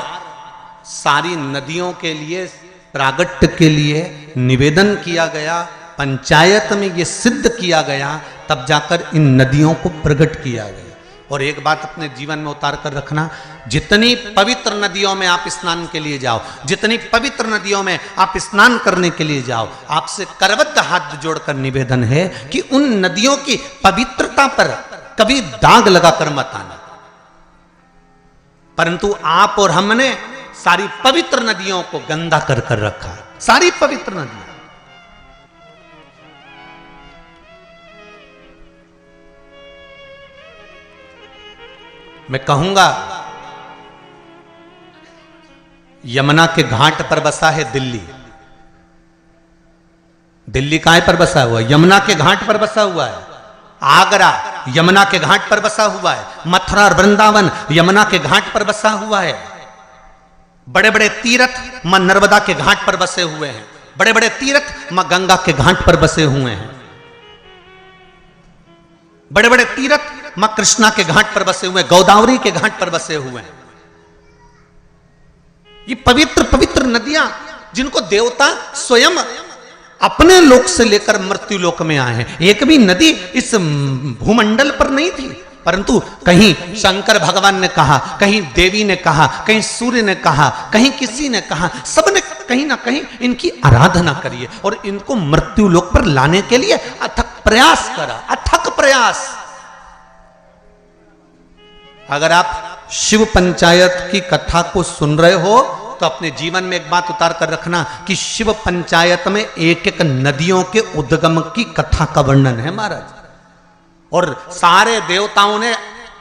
सारी नदियों के लिए प्रागट्य के लिए निवेदन किया गया, पंचायत में ये सिद्ध किया गया, तब जाकर इन नदियों को प्रकट किया गया। और एक बात अपने जीवन में उतार कर रखना, जितनी पवित्र नदियों में आप स्नान के लिए जाओ, जितनी पवित्र नदियों में आप स्नान करने के लिए जाओ, आपसे करबद्ध हाथ जोड़कर निवेदन है कि उन नदियों की पवित्रता पर कभी दाग लगाकर मत आना। परंतु आप और हमने सारी पवित्र नदियों को गंदा कर कर रखा, सारी पवित्र नदियां। मैं कहूंगा यमुना के घाट पर बसा है दिल्ली। दिल्ली कहां पर बसा हुआ है? यमुना के घाट पर बसा हुआ है। आगरा यमुना के घाट पर बसा हुआ है। मथुरा और वृंदावन यमुना के घाट पर बसा हुआ है। बड़े बड़े तीर्थ मां नर्मदा के घाट पर बसे हुए हैं। बड़े बड़े तीर्थ मां गंगा के घाट पर बसे हुए हैं। बड़े बड़े तीर्थ मां कृष्णा के घाट पर बसे हुए, गोदावरी के घाट पर बसे हुए हैं। ये पवित्र पवित्र नदियां जिनको देवता स्वयं अपने लोक से लेकर मृत्यु लोक में आए हैं। एक भी नदी इस भूमंडल पर नहीं थी, परंतु कहीं शंकर भगवान ने कहा, कहीं देवी ने कहा, कहीं सूर्य ने कहा, कहीं किसी ने कहा, सबने कहीं ना कहीं इनकी आराधना करी है और इनको मृत्यु लोक पर लाने के लिए अथक प्रयास करा, अथक प्रयास। अगर आप शिव पंचायत की कथा को सुन रहे हो तो अपने जीवन में एक बात उतार कर रखना कि शिव पंचायत में एक एक नदियों के उद्गम की कथा का वर्णन है महाराज। और सारे देवताओं ने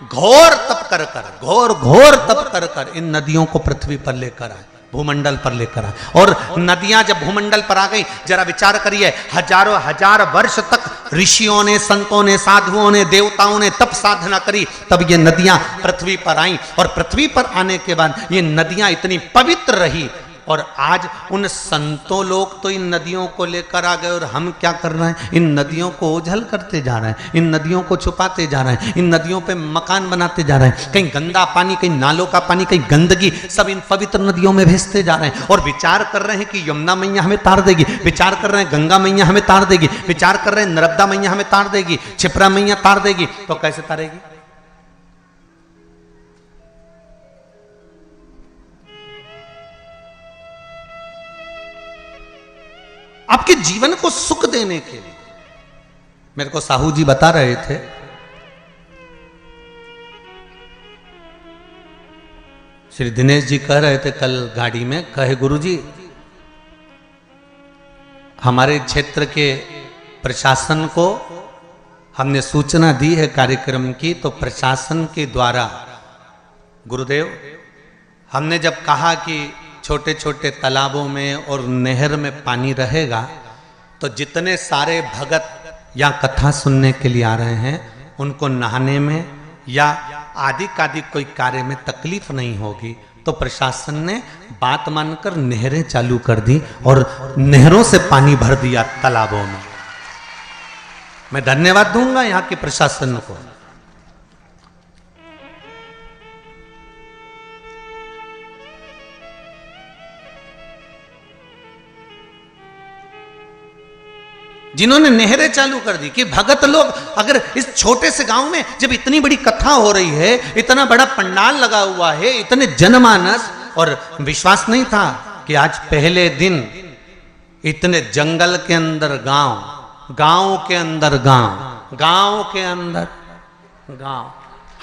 घोर तप कर कर, घोर घोर तप कर कर इन नदियों को पृथ्वी पर लेकर आए, भूमंडल पर लेकर आए। और नदियां जब भूमंडल पर आ गई, जरा विचार करिए, हजारों हजार वर्ष तक ऋषियों ने, संतों ने, साधुओं ने, देवताओं ने तप साधना करी, तब ये नदियां पृथ्वी पर आई। और पृथ्वी पर आने के बाद ये नदियां इतनी पवित्र रही। और आज उन संतों लोग तो इन नदियों को लेकर आ गए, और हम क्या कर रहे हैं, इन नदियों को ओझल करते जा रहे हैं, इन नदियों को छुपाते जा रहे हैं, इन नदियों पे मकान बनाते जा रहे हैं, कहीं गंदा पानी, कहीं नालों का पानी, कहीं गंदगी सब इन पवित्र नदियों में भेजते जा रहे हैं। और विचार कर रहे हैं कि यमुना मैया हमें तार देगी, विचार कर रहे हैं गंगा मैया हमें तार देगी, विचार कर रहे हैं नर्मदा मैया हमें तार देगी, क्षिप्रा मैया तार देगी। तो कैसे तारेगी? आपके जीवन को सुख देने के लिए। मेरे को साहू जी बता रहे थे, श्री दिनेश जी कह रहे थे कल गाड़ी में, कहे गुरुजी हमारे क्षेत्र के प्रशासन को हमने सूचना दी है कार्यक्रम की, तो प्रशासन के द्वारा गुरुदेव हमने जब कहा कि छोटे छोटे तालाबों में और नहर में पानी रहेगा, तो जितने सारे भगत या कथा सुनने के लिए आ रहे हैं उनको नहाने में या आदि कादि कोई कार्य में तकलीफ नहीं होगी। तो प्रशासन ने बात मानकर नहरें चालू कर दी और नहरों से पानी भर दिया तालाबों में। मैं धन्यवाद दूंगा यहाँ के प्रशासन को। जिन्होंने नहरें चालू कर दी कि भगत लोग, अगर इस छोटे से गांव में जब इतनी बड़ी कथा हो रही है, इतना बड़ा पंडाल लगा हुआ है, इतने जनमानस, और विश्वास नहीं था कि आज पहले दिन इतने जंगल के अंदर गांव, गांव के अंदर गांव, गांव के अंदर गांव।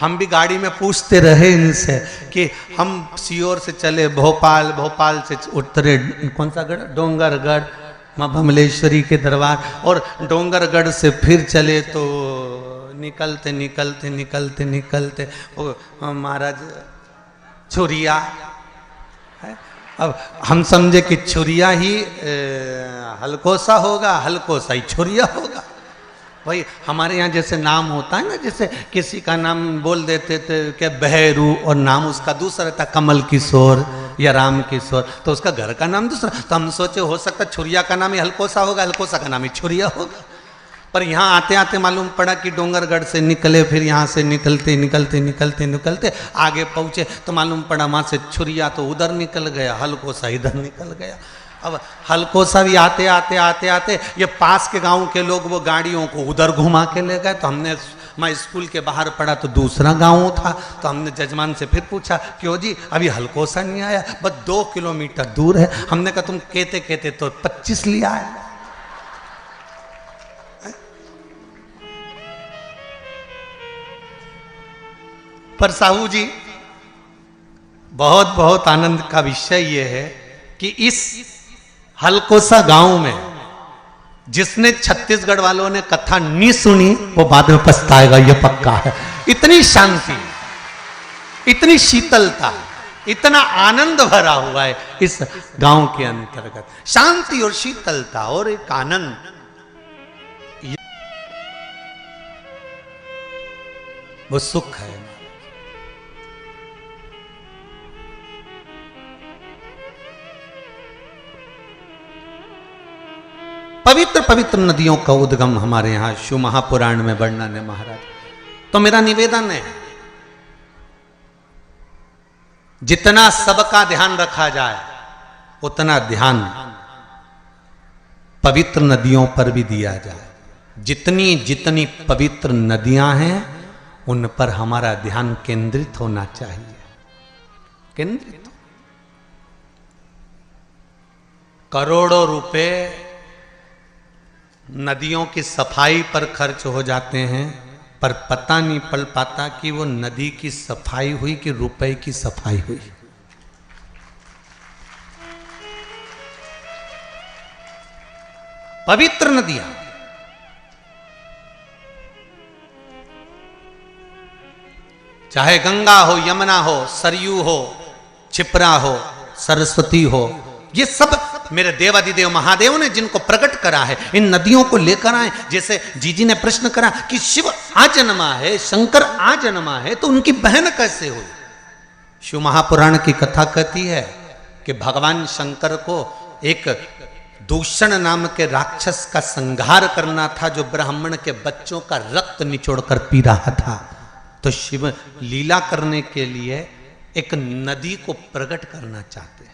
हम भी गाड़ी में पूछते रहे इनसे कि हम सीहोर से चले भोपाल, भोपाल से उतरे कौन सा गढ़, डोंगरगढ़, माँ भमलेश्वरी के दरबार, और डोंगरगढ़ से फिर चले तो निकलते निकलते निकलते निकलते वो महाराज छुरिया है। अब हम समझे कि छुरिया ही हलकोसा होगा, हलकोसा ही छुरिया होगा। भाई हमारे यहाँ जैसे नाम होता है ना, जैसे किसी का नाम बोल देते थे क्या बहरू, और नाम उसका दूसरा था कमल किशोर या राम किशोर, तो उसका घर का नाम दूसरा। तो हम सोचे हो सकता छुरिया का नाम ही हलकोसा होगा, हलकोसा का नाम ही छुरिया होगा। पर यहाँ आते आते मालूम पड़ा कि डोंगरगढ़ से निकले, फिर यहाँ से निकलते निकलते निकलते निकलते आगे पहुँचे तो मालूम पड़ा वहाँ से छुरिया तो उधर निकल गया, हलकोसा इधर निकल गया। अब हलकोसा भी आते आते आते आते ये पास के गांव के लोग वो गाड़ियों को उधर घुमा के ले गए। तो हमने, मैं स्कूल के बाहर पढ़ा तो दूसरा गांव था, तो हमने जजमान से फिर पूछा क्यों जी अभी हलकोसा नहीं आया, बस 2 किलोमीटर दूर है। हमने कहा तुम कहते कहते तो 25 लिया है। पर साहू जी बहुत बहुत आनंद का विषय ये है कि इस हलकोसा गांव में जिसने छत्तीसगढ़ वालों ने कथा नहीं सुनी वो बाद में पछताएगा, ये पक्का है। इतनी शांति, इतनी शीतलता, इतना आनंद भरा हुआ है इस गांव के अंतर्गत, शांति और शीतलता और एक आनंद। वो सुख है। पवित्र पवित्र नदियों का उद्गम हमारे यहां शिव महापुराण में वर्णन है महाराज। तो मेरा निवेदन है जितना सबका ध्यान रखा जाए उतना ध्यान पवित्र नदियों पर भी दिया जाए। जितनी जितनी पवित्र नदियां हैं उन पर हमारा ध्यान केंद्रित होना चाहिए, केंद्रित। करोड़ों रुपए नदियों की सफाई पर खर्च हो जाते हैं, पर पता नहीं पड़ पाता कि वो नदी की सफाई हुई कि रुपए की सफाई हुई। पवित्र नदियां चाहे गंगा हो, यमुना हो, सरयू हो, क्षिप्रा हो, सरस्वती हो, ये सब मेरे देवादिदेव महादेव ने जिनको प्रकट करा है, इन नदियों को लेकर आए। जैसे जीजी ने प्रश्न करा कि शिव आजन्मा है, शंकर आजन्मा है, तो उनकी बहन कैसे हुई? शिव महापुराण की कथा कहती है कि भगवान शंकर को एक दूषण नाम के राक्षस का संहार करना था, जो ब्राह्मण के बच्चों का रक्त निचोड़कर पी रहा था। तो शिव लीला करने के लिए एक नदी को प्रकट करना चाहते हैं।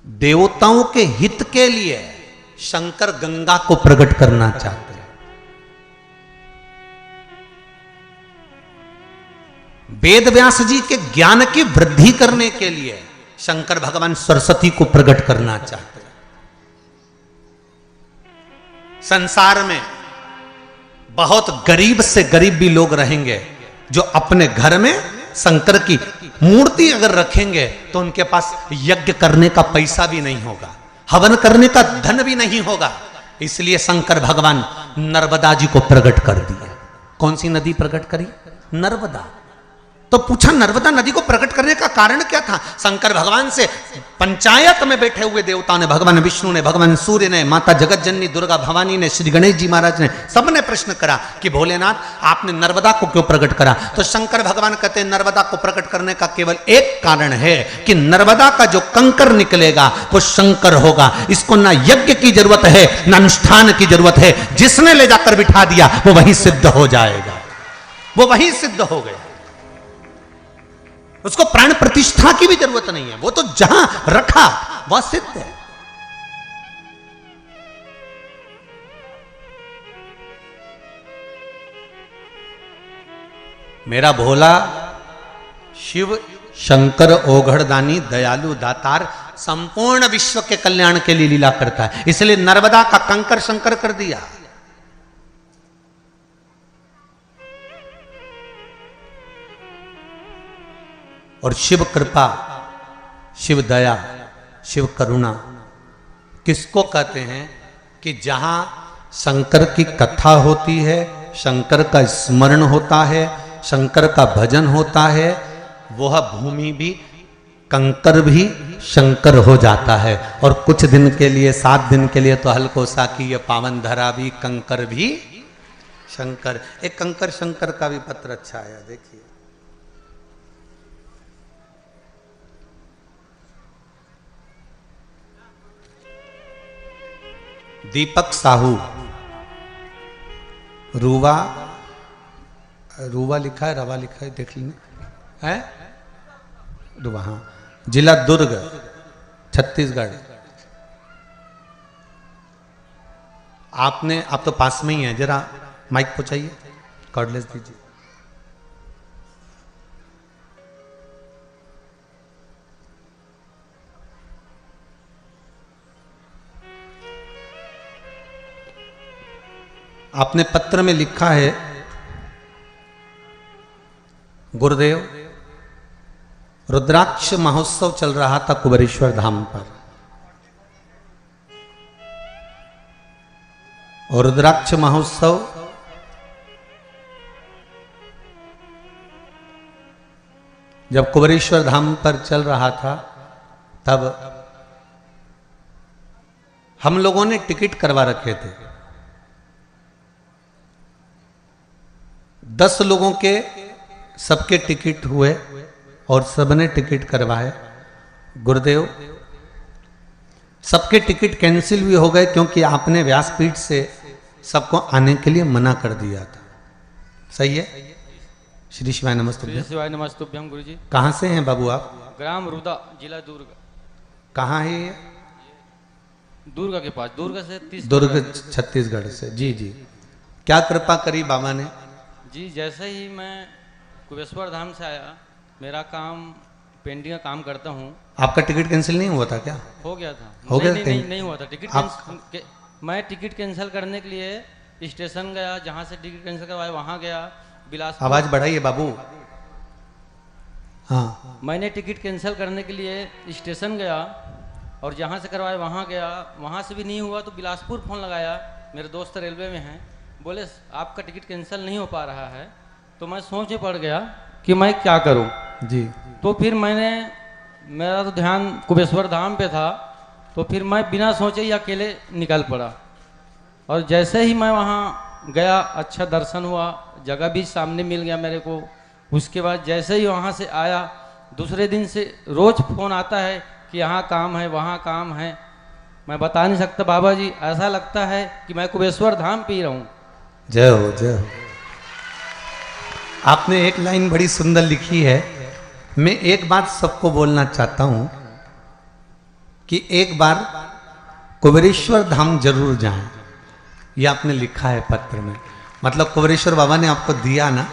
देवताओं के हित के लिए शंकर गंगा को प्रकट करना चाहते हैं। वेद व्यास जी के ज्ञान की वृद्धि करने के लिए शंकर भगवान सरस्वती को प्रकट करना चाहते हैं। संसार में बहुत गरीब से गरीब भी लोग रहेंगे जो अपने घर में शंकर की मूर्ति अगर रखेंगे तो उनके पास यज्ञ करने का पैसा भी नहीं होगा, हवन करने का धन भी नहीं होगा। इसलिए शंकर भगवान नर्मदा जी को प्रकट कर दिया। कौन सी नदी प्रकट करी? नर्मदा। तो पूछा नर्मदा नदी को प्रकट करने का कारण क्या था? शंकर भगवान से पंचायत में बैठे हुए देवताओं ने, भगवान विष्णु ने, भगवान सूर्य ने, माता जगत जननी दुर्गा भवानी ने, श्री गणेश जी महाराज ने, सबने प्रश्न करा कि भोलेनाथ आपने नर्मदा को क्यों प्रकट करा? तो शंकर भगवान कहते हैं नर्मदा को प्रकट करने का केवल एक कारण है कि नर्मदा का जो कंकर निकलेगा वो शंकर होगा। इसको ना यज्ञ की जरूरत है ना अनुष्ठान की जरूरत है, जिसने ले जाकर बिठा दिया वो वहीं सिद्ध हो जाएगा, वो वहीं सिद्ध हो गया। उसको प्राण प्रतिष्ठा की भी जरूरत नहीं है, वो तो जहां रखा वह सिद्ध है। मेरा भोला शिव शंकर ओघड़दानी दयालु दातार संपूर्ण विश्व के कल्याण के लिए लीला करता है। इसलिए नर्मदा का कंकर शंकर कर दिया। और शिव कृपा, शिव दया, शिव करुणा किसको कहते हैं? कि जहां शंकर की कथा होती है, शंकर का स्मरण होता है, शंकर का भजन होता है, वह भूमि भी, कंकर भी शंकर हो जाता है। और कुछ दिन के लिए, 7 दिन के लिए तो हलकोसा की ये पावन धरा भी, कंकर भी शंकर। एक कंकर शंकर का भी पत्र अच्छा आया, देखिए। दीपक साहू, रूवा, रूवा लिखा है, रवा लिखा है, देख लीजिए, है रूवा, हाँ, जिला दुर्ग, छत्तीसगढ़। आपने, आप तो पास में ही हैं, जरा माइक पहुंचाइए, कॉर्डलेस दीजिए। आपने पत्र में लिखा है, गुरुदेव रुद्राक्ष महोत्सव चल रहा था कुबेरेश्वर धाम पर, और रुद्राक्ष महोत्सव जब कुबेरेश्वर धाम पर चल रहा था तब हम लोगों ने टिकट करवा रखे थे। 10 लोगों के सबके टिकट हुए और सबने टिकट करवाए। गुरुदेव सबके टिकट कैंसिल भी हो गए क्योंकि आपने व्यासपीठ से सबको आने के लिए मना कर दिया था। सही है? श्री शिवाय नमस्तुभ्यम। श्री शिवाय नमस्तुभ्यम गुरुजी। कहाँ से हैं बाबू आप? ग्राम रुदा, जिला दुर्ग। कहाँ है ये? दुर्ग के पास, दुर्ग से 30 दुर्ग छत्तीसगढ़ से। जी जी, क्या कृपा करी बाबा ने? जी, जैसे ही मैं कुबेरेश्वर धाम से आया, मेरा काम पेंटिंग का काम करता हूँ। आपका टिकट कैंसिल नहीं हुआ था क्या? हो गया था। हो गया? नहीं हुआ था टिकट। मैं टिकट कैंसिल करने के लिए स्टेशन गया, जहाँ से टिकट कैंसिल करवाया वहाँ गया, बिलासपुर। आवाज बढ़ाइए बाबू। हाँ, मैंने टिकट कैंसिल करने के लिए स्टेशन गया और जहाँ से करवाया वहाँ गया, वहाँ से भी नहीं हुआ तो बिलासपुर फ़ोन लगाया मेरे दोस्त रेलवे में हैं, बोले आपका टिकट कैंसिल नहीं हो पा रहा है। तो मैं सोच में पड़ गया कि मैं क्या करूं। जी। तो फिर मेरा तो ध्यान कुबेश्वर धाम पे था, तो फिर मैं बिना सोचे ही अकेले निकल पड़ा। और जैसे ही मैं वहाँ गया, अच्छा दर्शन हुआ, जगह भी सामने मिल गया मेरे को। उसके बाद जैसे ही वहाँ से आया, दूसरे दिन से रोज फोन आता है कि यहाँ काम है, वहाँ काम है। मैं बता नहीं सकता बाबा जी, ऐसा लगता है कि मैं कुबेश्वर धाम पी रहा हूँ। जय हो, जय हो। आपने एक लाइन बड़ी सुंदर लिखी है। मैं एक बात सबको बोलना चाहता हूं कि एक बार कुबेरेश्वर धाम जरूर जाएं। ये आपने लिखा है पत्र में, मतलब कुबेरेश्वर बाबा ने आपको दिया ना,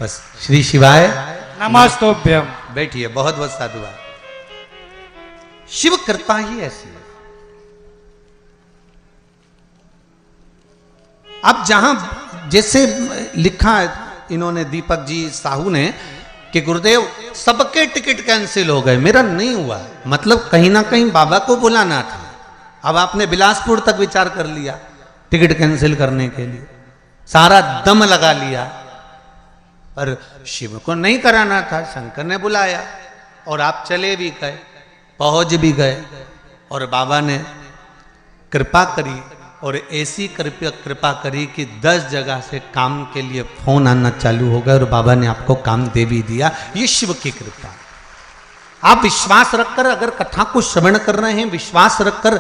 बस। श्री शिवाय नमस्तोभ्यम। बैठिए, बहुत बहुत साधुवाद। शिव कृपा ही ऐसी है। अब जहां जैसे लिखा है इन्होंने, दीपक जी साहू ने, कि गुरुदेव सबके टिकट कैंसिल हो गए, मेरा नहीं हुआ। मतलब कहीं ना कहीं बाबा को बुलाना था। अब आपने बिलासपुर तक विचार कर लिया टिकट कैंसिल करने के लिए, सारा दम लगा लिया, पर शिव को नहीं कराना था। शंकर ने बुलाया और आप चले भी गए, पहुंच भी गए, और बाबा ने कृपा करी, और ऐसी कृपा करी कि 10 जगह से काम के लिए फोन आना चालू हो गया, और बाबा ने आपको काम दे भी दिया। ये शिव की कृपा। आप विश्वास रखकर अगर कथा को श्रवण कर रहे हैं, विश्वास रखकर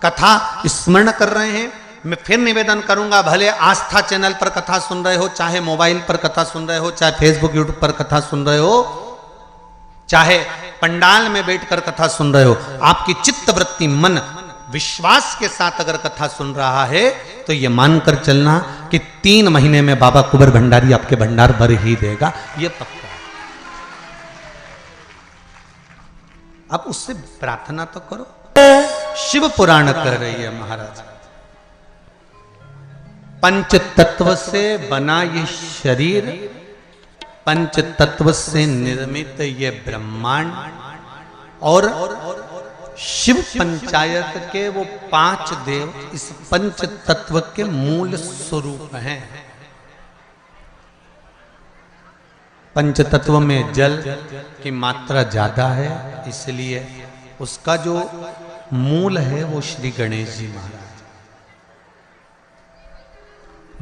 कथा स्मरण कर रहे हैं, मैं फिर निवेदन करूंगा, भले आस्था चैनल पर कथा सुन रहे हो, चाहे मोबाइल पर कथा सुन रहे हो, चाहे फेसबुक यूट्यूब पर कथा सुन रहे हो, चाहे पंडाल में बैठकर कथा सुन रहे हो, आपकी चित्त वृत्ति मन विश्वास के साथ अगर कथा सुन रहा है, तो ये मानकर चलना कि 3 महीने में बाबा कुंवर भंडारी आपके भंडार भर ही देगा, ये पक्का है। आप उससे प्रार्थना तो करो। शिव पुराण कह रही है महाराज, पंच तत्व से बना ये शरीर, पंच तत्व से निर्मित ये ब्रह्मांड, और शिव पंचायत के वो 5 देव इस पंच तत्व के मूल स्वरूप हैं। पंच तत्व में जल की मात्रा ज्यादा है, इसलिए उसका जो मूल है वो श्री गणेश जी महाराज।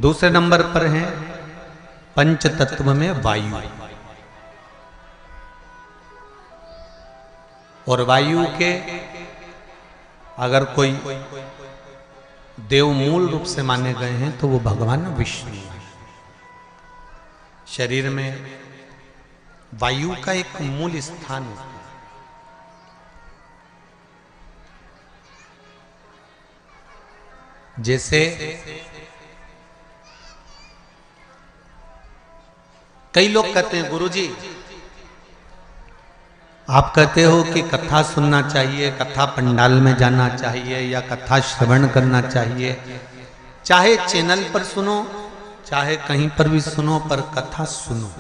दूसरे नंबर पर हैं पंच तत्व में वायु, और वायु के अगर कोई देव मूल रूप से माने गए हैं तो वो भगवान विष्णु हैं। शरीर में वायु का एक मूल स्थान है। जैसे कई लोग कहते हैं, गुरुजी आप कहते हो कि कथा सुनना चाहिए, कथा पंडाल में जाना चाहिए, या कथा श्रवण करना चाहिए, चाहे चैनल पर सुनो चाहे कहीं पर भी सुनो, पर कथा सुनो।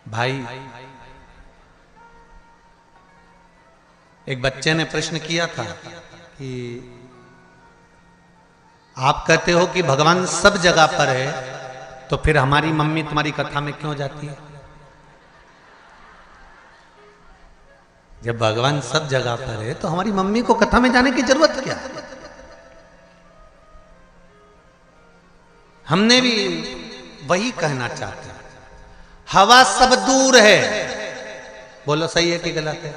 भाई, एक बच्चे ने प्रश्न किया था कि आप कहते हो कि भगवान सब जगह पर है, तो फिर हमारी मम्मी तुम्हारी कथा में क्यों जाती है? जब भगवान सब जगह पर है तो हमारी मम्मी को कथा में जाने की जरूरत क्या? हमने भी वही कहना चाहते हैं। हवा सब दूर है, बोलो सही है कि गलत है?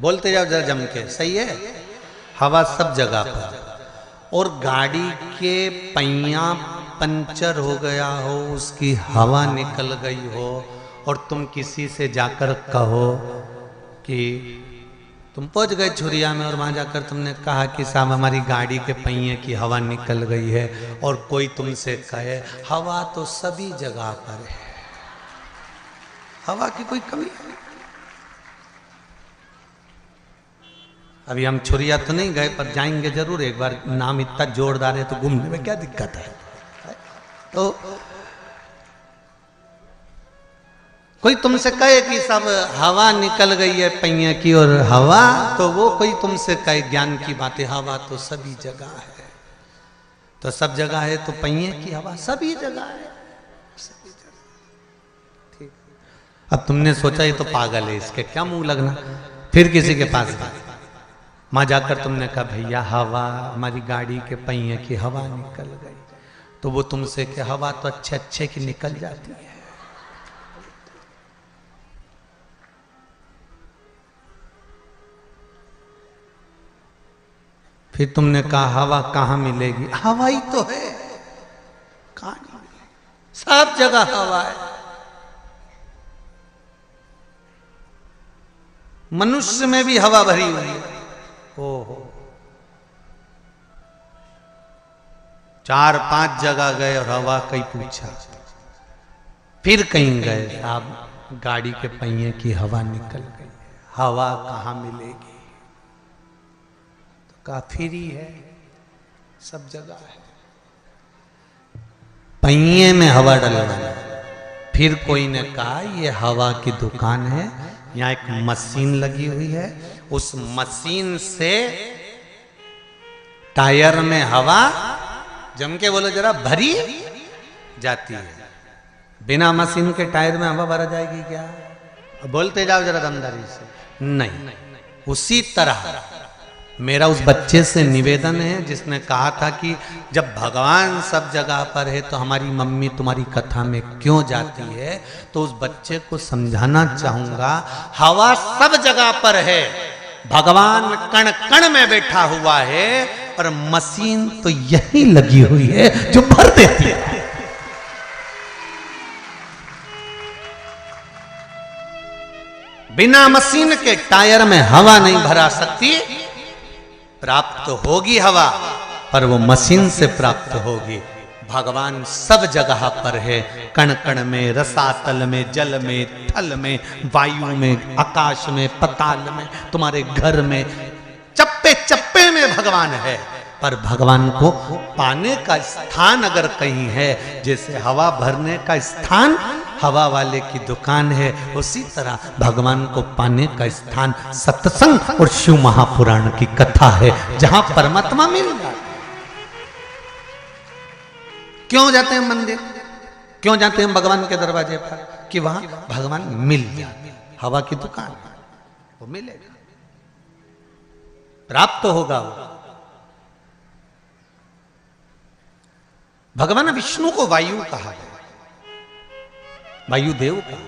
बोलते जाओ जरा जम के, सही है। हवा सब जगह पर, और गाड़ी के पहिया पंचर हो गया हो, उसकी हवा निकल गई हो, और तुम किसी से जाकर कहो कि तुम पहुंच गए छुरिया में, और वहां जाकर तुमने कहा कि साहब हमारी गाड़ी के पहिए की हवा निकल गई है, और कोई तुमसे कहे हवा तो सभी जगह पर है, हवा की कोई कमी नहीं। अभी हम छुरिया तो नहीं गए, पर जाएंगे जरूर एक बार। नाम इतना जोरदार है तो घूमने में क्या दिक्कत है? तो कोई तुमसे कहे कि सब हवा निकल गई है पहिए की और हवा, तो वो कोई तुमसे कहे ज्ञान की बातें, हवा तो सभी जगह है। तो सब जगह है तो पहिए की हवा सभी जगह है, सभी जगह। ठीक। अब तुमने सोचा ये तो पागल है, इसके क्या मुंह लगना। फिर किसी के पास गए, वहां जाकर तुमने कहा भैया हवा, हमारी गाड़ी के पहिए की हवा निकल गई। तो वो तुमसे कि हवा तो अच्छे अच्छे की निकल जाती है। फिर तुमने कहा हवा कहाँ मिलेगी, हवा ही तो है, कहाँ नहीं मिलेगी, सब जगह हवा है। मनुष्य में भी हवा भरी हुई है। ओहो, 4-5 जगह गए और हवा कहीं पूछा, फिर कहीं गए, साहब गाड़ी के पहिए की हवा निकल गई, हवा कहाँ मिलेगी। का फ्री है, सब जगह है, पहिए में हवा डलवाना। फिर कोई ने कहा ये हवा की दुकान है, यहाँ एक मशीन लगी हुई है, उस मशीन से टायर में हवा, जम के बोलो जरा, भरी जाती है। बिना मशीन के टायर में हवा भरा जाएगी क्या? बोलते जाओ जरा दमदारी से। नहीं, उसी तरह मेरा उस बच्चे से निवेदन है जिसने कहा था कि जब भगवान सब जगह पर है तो हमारी मम्मी तुम्हारी कथा में क्यों जाती है, तो उस बच्चे को समझाना चाहूंगा, हवा सब जगह पर है, भगवान कण कण में बैठा हुआ है, पर मशीन तो यही लगी हुई है जो भर देती है। बिना मशीन के टायर में हवा नहीं भरा सकती। प्राप्त होगी हवा, पर वो मशीन से प्राप्त होगी। भगवान सब जगह पर है, कण कण में, रसातल में, जल में, थल में, वायु में, आकाश में, पताल में, तुम्हारे घर में, चप्पे चप्पे में भगवान है। पर भगवान को पाने का स्थान अगर कहीं है, जैसे हवा भरने का स्थान हवा वाले की दुकान है, उसी तरह भगवान को पाने का स्थान सत्संग और शिव महापुराण की कथा है, जहां परमात्मा मिल जाता है। क्यों जाते हैं मंदिर, क्यों जाते हैं भगवान के दरवाजे पर? कि वहां भगवान मिल जाते हैं। हवा की दुकान है, वो मिलेगा, प्राप्त होगा वो। भगवान विष्णु को वायु कहा है, वायुदेव का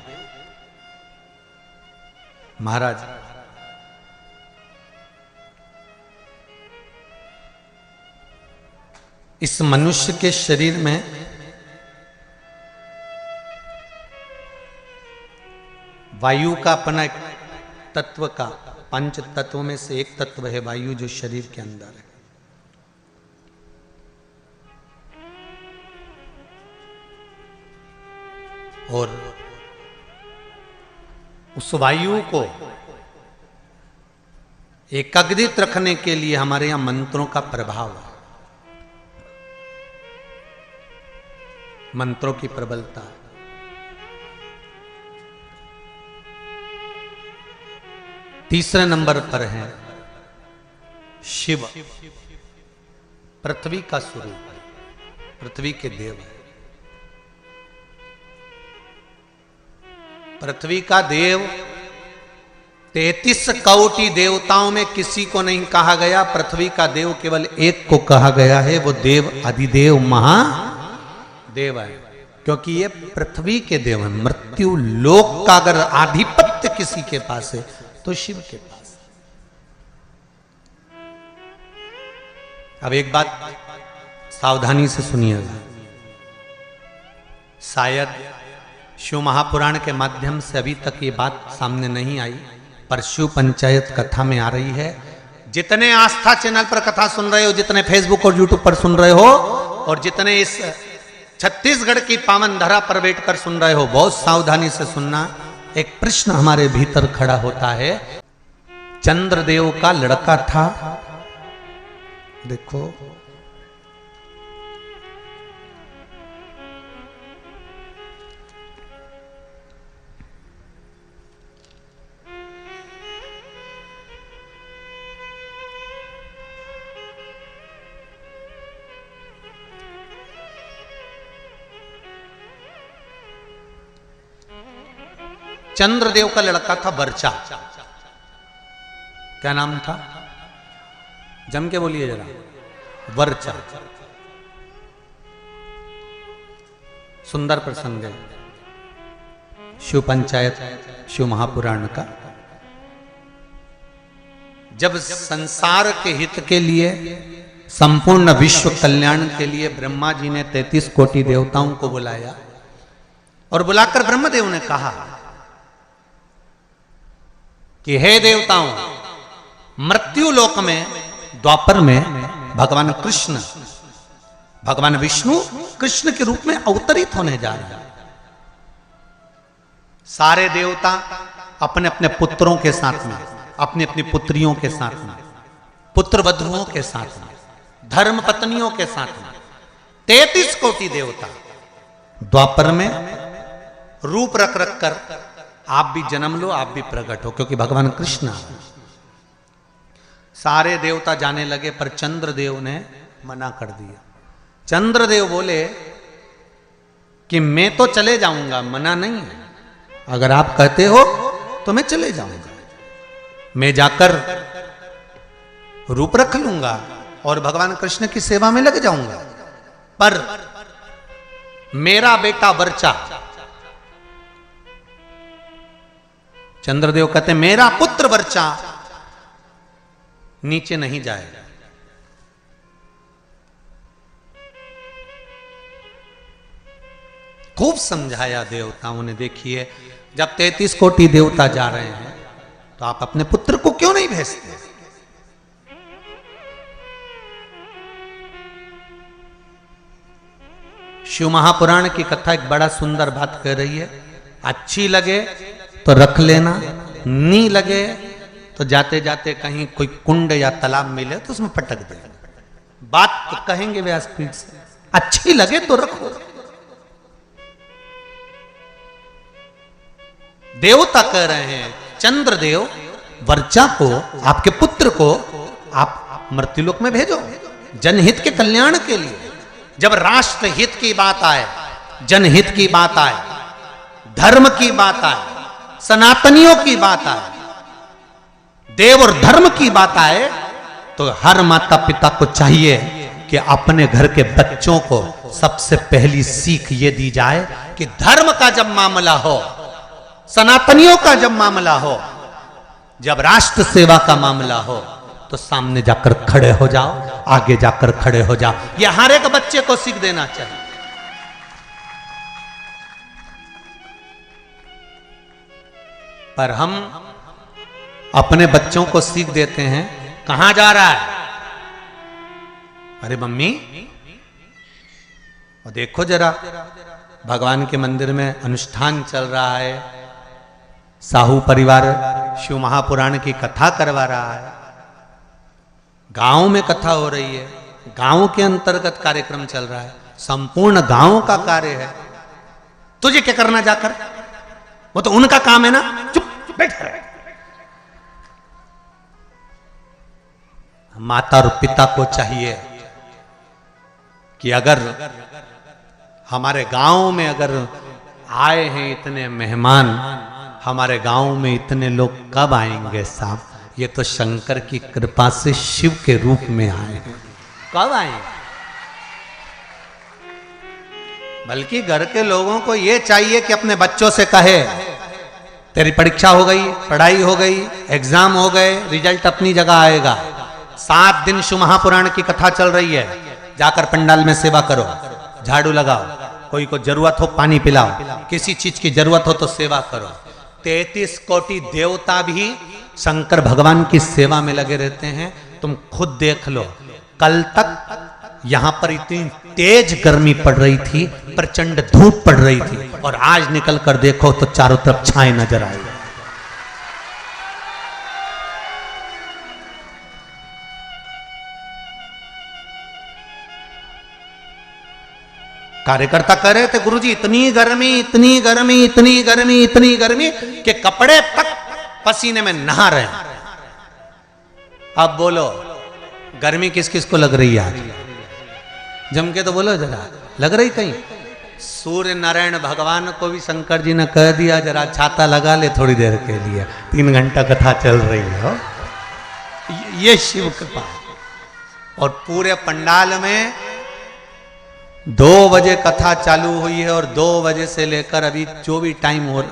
महाराज। इस मनुष्य के शरीर में वायु का अपना एक तत्व का, 5 तत्वों में से एक तत्व है वायु, जो शरीर के अंदर है। और उस वायु को एकाग्रित रखने के लिए हमारे यहां मंत्रों का प्रभाव है, मंत्रों की प्रबलता। तीसरे नंबर पर है शिव, पृथ्वी का स्वरूप, पृथ्वी के देव है। पृथ्वी का देव 33 कोटि देवताओं में किसी को नहीं कहा गया, पृथ्वी का देव केवल एक को कहा गया है, वो देव अधिदेव महादेव है, क्योंकि ये पृथ्वी के देव है। मृत्यु लोक का अगर आधिपत्य किसी के पास है तो शिव के पास। अब एक बात सावधानी से सुनिएगा, शायद शिव महापुराण के माध्यम से अभी तक ये बात सामने नहीं आई, पर शिव पंचायत कथा में आ रही है। जितने आस्था चैनल पर कथा सुन रहे हो, जितने फेसबुक और यूट्यूब पर सुन रहे हो, और जितने इस छत्तीसगढ़ की पावन धरा पर बैठकर सुन रहे हो, बहुत सावधानी से सुनना। एक प्रश्न हमारे भीतर खड़ा होता है। चंद्रदेव का लड़का था, देखो चंद्रदेव का लड़का था वर्चा। क्या नाम था? जम के बोलिए जरा। वर्चा। सुंदर प्रसंग है शिव पंचायत शिव महापुराण का। जब संसार के हित के लिए, संपूर्ण विश्व कल्याण के लिए ब्रह्मा जी ने 33 कोटि देवताओं को बुलाया और बुलाकर ब्रह्मदेव ने कहा कि हे देवताओं, मृत्यु लोक में द्वापर में भगवान कृष्ण, भगवान विष्णु कृष्ण के रूप में अवतरित होने जा रहे हैं। सारे देवता अपने अपने पुत्रों के साथ में, अपनी अपनी पुत्रियों के साथ में, पुत्र वधुओं के साथ में, धर्म पत्नियों के साथ में 33 कोटि देवता द्वापर में रूप रख रख कर आप भी जन्म लो, आप भी प्रकट हो, क्योंकि भगवान कृष्ण। सारे देवता जाने लगे पर चंद्रदेव ने मना कर दिया। चंद्रदेव बोले कि मैं तो चले जाऊंगा, मना नहीं है, अगर आप कहते हो तो मैं चले जाऊंगा, मैं जाकर रूप रख लूंगा और भगवान कृष्ण की सेवा में लग जाऊंगा, पर मेरा बेटा वर्चा, चंद्रदेव कहते मेरा पुत्र वर्चा नीचे नहीं जाएगा। खूब समझाया देवताओं ने। देखिए, जब 33 कोटि देवता जा रहे हैं तो आप अपने पुत्र को क्यों नहीं भेजते? शिव महापुराण की कथा एक बड़ा सुंदर बात कह रही है। अच्छी लगे तो रख लेना, नहीं लगे तो जाते जाते कहीं कोई कुंड या तालाब मिले तो उसमें पटक देना। बात तो कहेंगे व्यासपीठ से, अच्छी लगे तो रखो। देवता कह रहे हैं चंद्रदेव, वर्चा को, आपके पुत्र को आप मृत्युलोक में भेजो, जनहित के कल्याण के लिए। जब राष्ट्र हित की बात आए, जनहित की बात आए, धर्म की बात आए, सनातनियों की बात आए, देव और धर्म की बात आए, तो हर माता पिता को चाहिए कि अपने घर के बच्चों को सबसे पहली सीख ये दी जाए कि धर्म का जब मामला हो, सनातनियों का जब मामला हो, जब राष्ट्र सेवा का मामला हो, तो सामने जाकर खड़े हो जाओ, आगे जाकर खड़े हो जाओ। यह हर एक बच्चे को सीख देना चाहिए। पर हम अपने बच्चों को सीख देते हैं, कहां जा रहा है? अरे मम्मी, और देखो जरा, भगवान के मंदिर में अनुष्ठान चल रहा है, साहू परिवार शिव महापुराण की कथा करवा रहा है, गांव में कथा हो रही है, गांव के अंतर्गत कार्यक्रम चल रहा है, संपूर्ण गांव का कार्य है, तुझे क्या करना जाकर? वो तो उनका काम है ना, चुप बैठ रहे। माता और पिता को चाहिए कि अगर हमारे गांव में अगर आए हैं इतने मेहमान, हमारे गांव में इतने लोग कब आएंगे साहब? ये तो शंकर की कृपा से शिव के रूप में आए हैं, कब आएंगे? बल्कि घर के लोगों को ये चाहिए कि अपने बच्चों से कहे, तेरी परीक्षा हो गई, पढ़ाई हो गई, एग्जाम हो गए, रिजल्ट अपनी जगह आएगा। 7 दिन शिव महापुराण की कथा चल रही है, जाकर पंडाल में सेवा करो, झाड़ू लगाओ, कोई को जरूरत हो पानी पिलाओ, किसी चीज की जरूरत हो तो सेवा करो। 33 कोटि देवता भी शंकर भगवान की सेवा में लगे रहते हैं। तुम खुद देख लो, कल तक यहां पर इतनी तेज गर्मी पड़ रही थी, प्रचंड धूप पड़ रही थी, और आज निकल कर देखो तो चारों तरफ छाए नजर आएगा। कार्यकर्ता कह रहे थे, गुरुजी इतनी गर्मी, इतनी गर्मी, इतनी गर्मी, इतनी गर्मी कि कपड़े तक पसीने में नहा रहे हैं। अब बोलो, गर्मी किस किस को लग रही है आज? जम के तो बोलो जरा, लग रही कहीं? सूर्य नारायण भगवान को भी शंकर जी ने कह दिया जरा छाता लगा ले थोड़ी देर के लिए, 3 घंटा कथा चल रही है। ये शिव कृपा। और पूरे पंडाल में 2 बजे कथा चालू हुई है और 2 बजे से लेकर अभी जो भी टाइम हो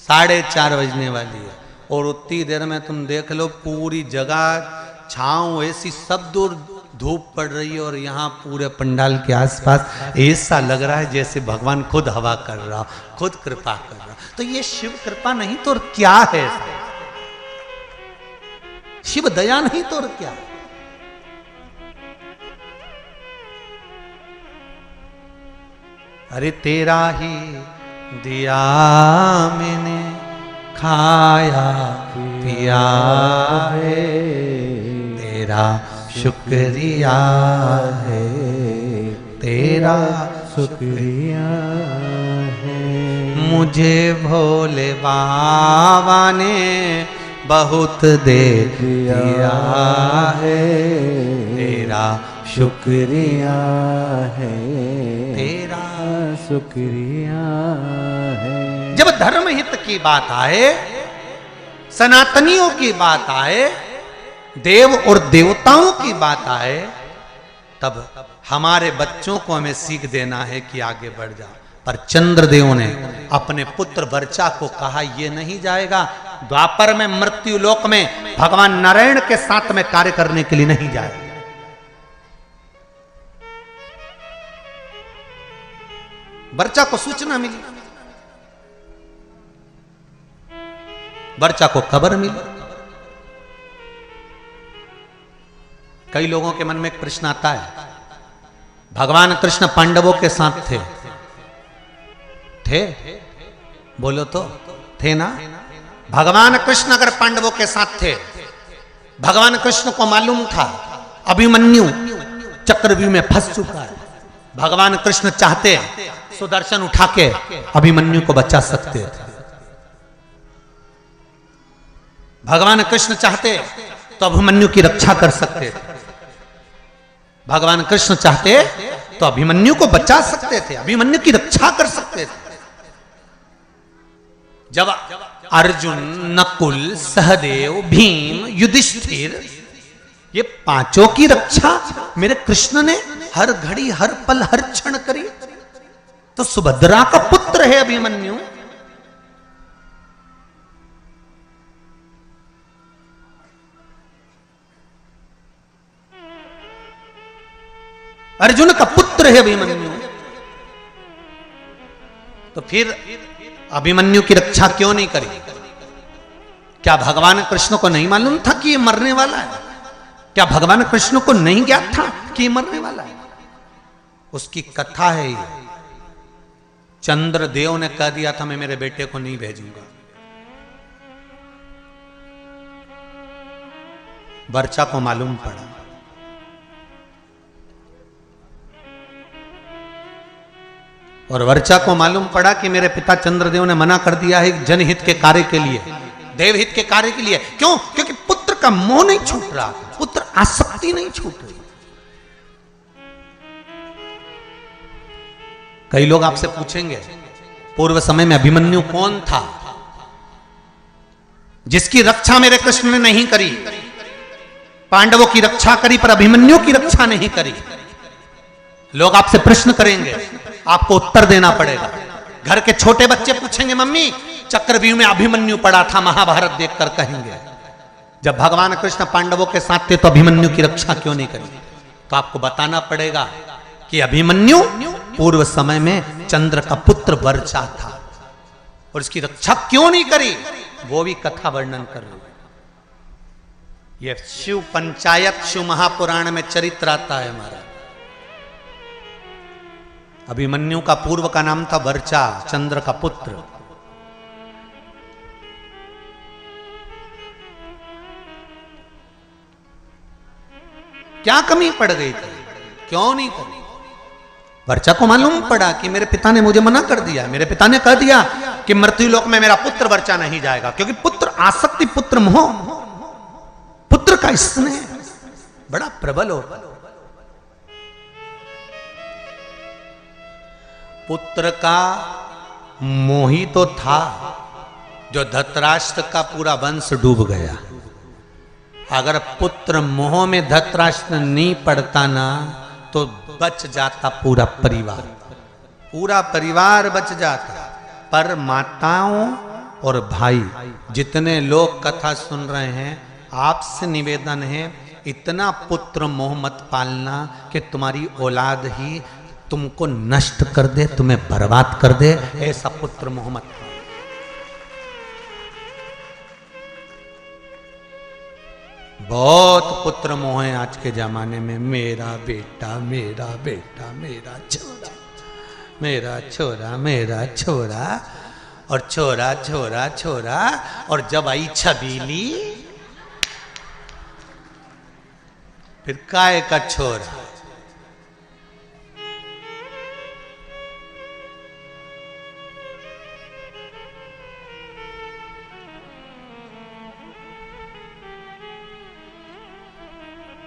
4:30 बजने वाली है। और उतनी देर में तुम देख लो पूरी जगह छांव ऐसी, सब दूर धूप पड़ रही है और यहाँ पूरे पंडाल के आसपास ऐसा लग रहा है जैसे भगवान खुद हवा कर रहा, खुद कृपा कर रहा। तो ये शिव कृपा नहीं तो और क्या है? शिव दया नहीं तो और क्या? अरे तेरा ही दिया मैंने खाया पिया है, तेरा शुक्रिया है, तेरा शुक्रिया है। मुझे भोले बाबा ने बहुत दे दिया है, तेरा शुक्रिया है, तेरा शुक्रिया है। जब धर्म हित की बात आए, सनातनियों की बात आए, देव और देवताओं की बात आए, तब हमारे बच्चों को हमें सीख देना है कि आगे बढ़ जा। पर चंद्रदेव ने अपने पुत्र वर्चा को कहा ये नहीं जाएगा, द्वापर में मृत्यु लोक में भगवान नारायण के साथ में कार्य करने के लिए नहीं जाएगा। वर्चा को सूचना मिली, वर्चा को खबर मिली। कई लोगों के मन में एक प्रश्न आता है, भगवान कृष्ण पांडवों के साथ थे? बोलो तो थे ना? भगवान कृष्ण अगर पांडवों के साथ थे, भगवान कृष्ण को मालूम था अभिमन्यु चक्रव्यूह में फंस चुका है, भगवान कृष्ण चाहते सुदर्शन उठा के अभिमन्यु को बचा सकते थे। भगवान कृष्ण चाहते तो अभिमन्यु की रक्षा कर सकते थे, भगवान कृष्ण चाहते तो अभिमन्यु को बचा सकते थे, अभिमन्यु की रक्षा कर सकते थे। जब अर्जुन, नकुल, सहदेव, भीम, युधिष्ठिर, ये 5 की रक्षा मेरे कृष्ण ने हर घड़ी, हर पल, हर क्षण करी, तो सुभद्रा का पुत्र है अभिमन्यु। अर्जुन का पुत्र है अभिमन्यु, तो फिर अभिमन्यु की रक्षा क्यों नहीं करी? क्या भगवान कृष्ण को नहीं मालूम था कि ये मरने वाला है? क्या भगवान कृष्ण को नहीं ज्ञात था कि ये मरने वाला है? उसकी कथा है ये। चंद्रदेव ने कह दिया था मैं मेरे बेटे को नहीं भेजूंगा। वर्चा को मालूम पड़ा, और वर्चा को मालूम पड़ा कि मेरे पिता चंद्रदेव ने मना कर दिया है जनहित के कार्य के लिए, देवहित के कार्य के लिए। क्यों? क्योंकि पुत्र का मोह नहीं छूट रहा, पुत्र आसक्ति नहीं छूट रही। कई लोग आपसे पूछेंगे पूर्व समय में अभिमन्यु कौन था जिसकी रक्षा मेरे कृष्ण ने नहीं करी? पांडवों की रक्षा करी पर अभिमन्यु की रक्षा नहीं करी। लोग आपसे प्रश्न करेंगे, आपको उत्तर देना पड़ेगा। घर के छोटे बच्चे पूछेंगे मम्मी चक्रव्यूह में अभिमन्यु पड़ा था, महाभारत देखकर कहेंगे जब भगवान कृष्ण पांडवों के साथ थे तो अभिमन्यु की रक्षा क्यों नहीं करी? तो आपको बताना पड़ेगा कि अभिमन्यु पूर्व समय में चंद्र का पुत्र वर्चा था और इसकी रक्षा क्यों नहीं करी, वो भी कथा वर्णन कर रही है। ये शिव पंचायत, शिव महापुराण में चरित्र आता है हमारा। अभिमन्यु का पूर्व का नाम था वर्चा, चंद्र का पुत्र। क्या कमी पड़ गई थी, क्यों नहीं करी? वर्चा को मालूम पड़ा कि मेरे पिता ने मुझे मना कर दिया, मेरे पिता ने कह दिया कि मृत्युलोक में मेरा पुत्र वर्चा नहीं जाएगा, क्योंकि पुत्र आसक्ति, पुत्र मोह, पुत्र का स्नेह बड़ा प्रबल हो। पुत्र का मोह ही तो था जो धृतराष्ट्र का पूरा वंश डूब गया। अगर पुत्र मोह में धृतराष्ट्र नहीं पड़ता ना तो बच जाता पूरा परिवार, पूरा परिवार बच जाता। पर माताओं और भाई जितने लोग कथा सुन रहे हैं, आपसे निवेदन है इतना पुत्र मोह मत पालना कि तुम्हारी औलाद ही तुमको नष्ट कर दे, तुम्हें बर्बाद कर दे। ऐसा पुत्र मोह मत पालना। बहुत पुत्र मोह है आज के जमाने में। मेरा बेटा, मेरा बेटा, मेरा छोरा, मेरा छोरा, मेरा छोरा, और छोरा छोरा छोरा। और जब आई छबीली, फिर काय का छोरा।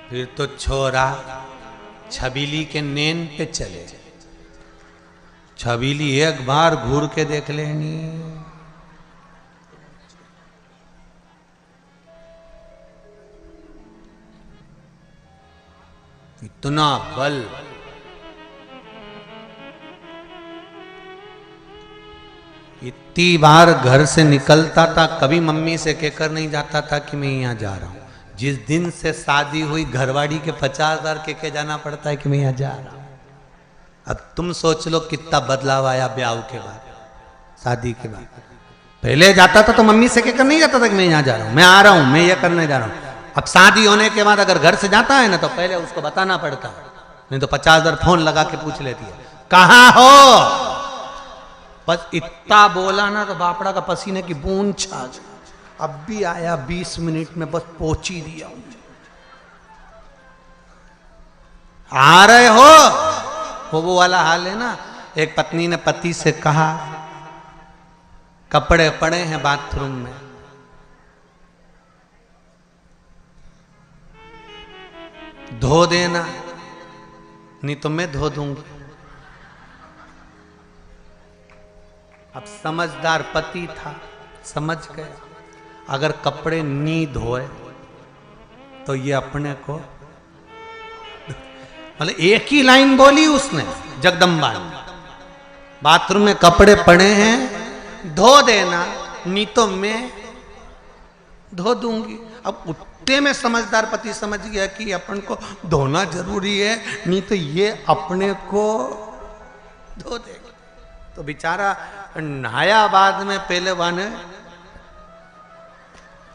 फिर तो छोरा छबीली के नेन पे चले। छबीली एक बार घूर के देख लेनी। इतना बल, इतनी बार घर से निकलता था, कभी मम्मी से कहकर नहीं जाता था कि मैं यहां जा रहा हूं। जिस दिन से शादी हुई घरवाड़ी के 50,000 के जाना पड़ता है कि मैं यहां जा रहा हूं। अब तुम सोच लो कितना बदलाव आया ब्याह के बाद, शादी के बाद। पहले जाता था तो मम्मी से कहकर नहीं जाता था कि मैं यहां जा रहा हूं, मैं आ रहा हूं, मैं ये करने जा रहा हूं। अब शादी होने के बाद अगर घर से जाता है ना तो पहले उसको बताना पड़ता है, नहीं तो 50,000 फोन लगा के पूछ लेती है कहां हो। बस इतना बोला ना तो बापड़ा का पसीने की बूंद छा गई। अब भी आया 20 मिनट में, बस पहुंच ही दिया। आ रहे हो वो वाला हाल है ना। एक पत्नी ने पति से कहा कपड़े पड़े हैं बाथरूम में, धो देना, नहीं तो मैं धो दूंगी। अब समझदार पति था, समझ गया अगर कपड़े नहीं धोए तो ये अपने को, मतलब एक ही लाइन बोली उसने जगदम्बा ने, बाथरूम में कपड़े पड़े हैं धो देना, नहीं तो मैं धो दूंगी। अब उतने में समझदार पति समझ गया कि अपन को धोना जरूरी है, नहीं तो ये अपने को धो देगा। तो बेचारा नहाया बाद में, पहले वाने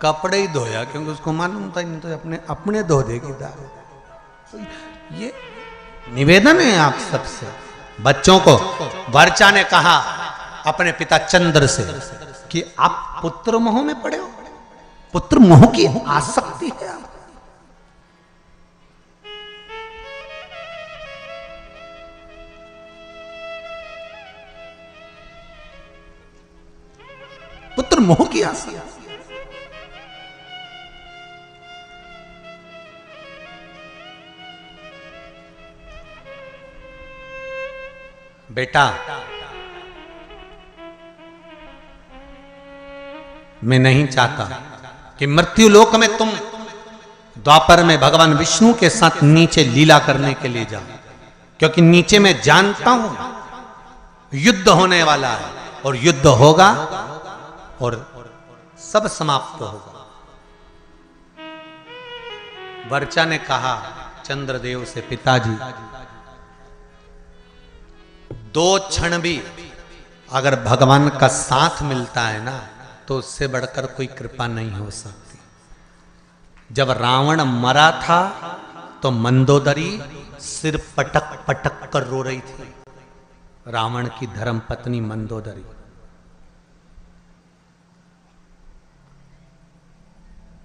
कपड़े ही धोया क्योंकि उसको मालूम था नहीं तो अपने धो देगी दारू। तो ये निवेदन है आप सबसे। बच्चों को वर्चा ने कहा अपने पिता चंद्र से कि आप पुत्र मोह में पड़े हो, पुत्र मोह की आसक्ति है आप। पुत्र मोह की आसक्ति। बेटा मैं नहीं चाहता कि मृत्यु लोक में तुम द्वापर में भगवान विष्णु के साथ नीचे लीला करने के लिए जाओ, क्योंकि नीचे मैं जानता हूं युद्ध होने वाला है और युद्ध होगा और सब समाप्त होगा। वर्चा ने कहा चंद्रदेव से, पिताजी दो क्षण भी अगर भगवान का साथ मिलता है ना तो उससे बढ़कर कोई कृपा नहीं हो सकती। जब रावण मरा था तो मंदोदरी सिर पटक पटक कर रो रही थी, रावण की धर्म पत्नी मंदोदरी।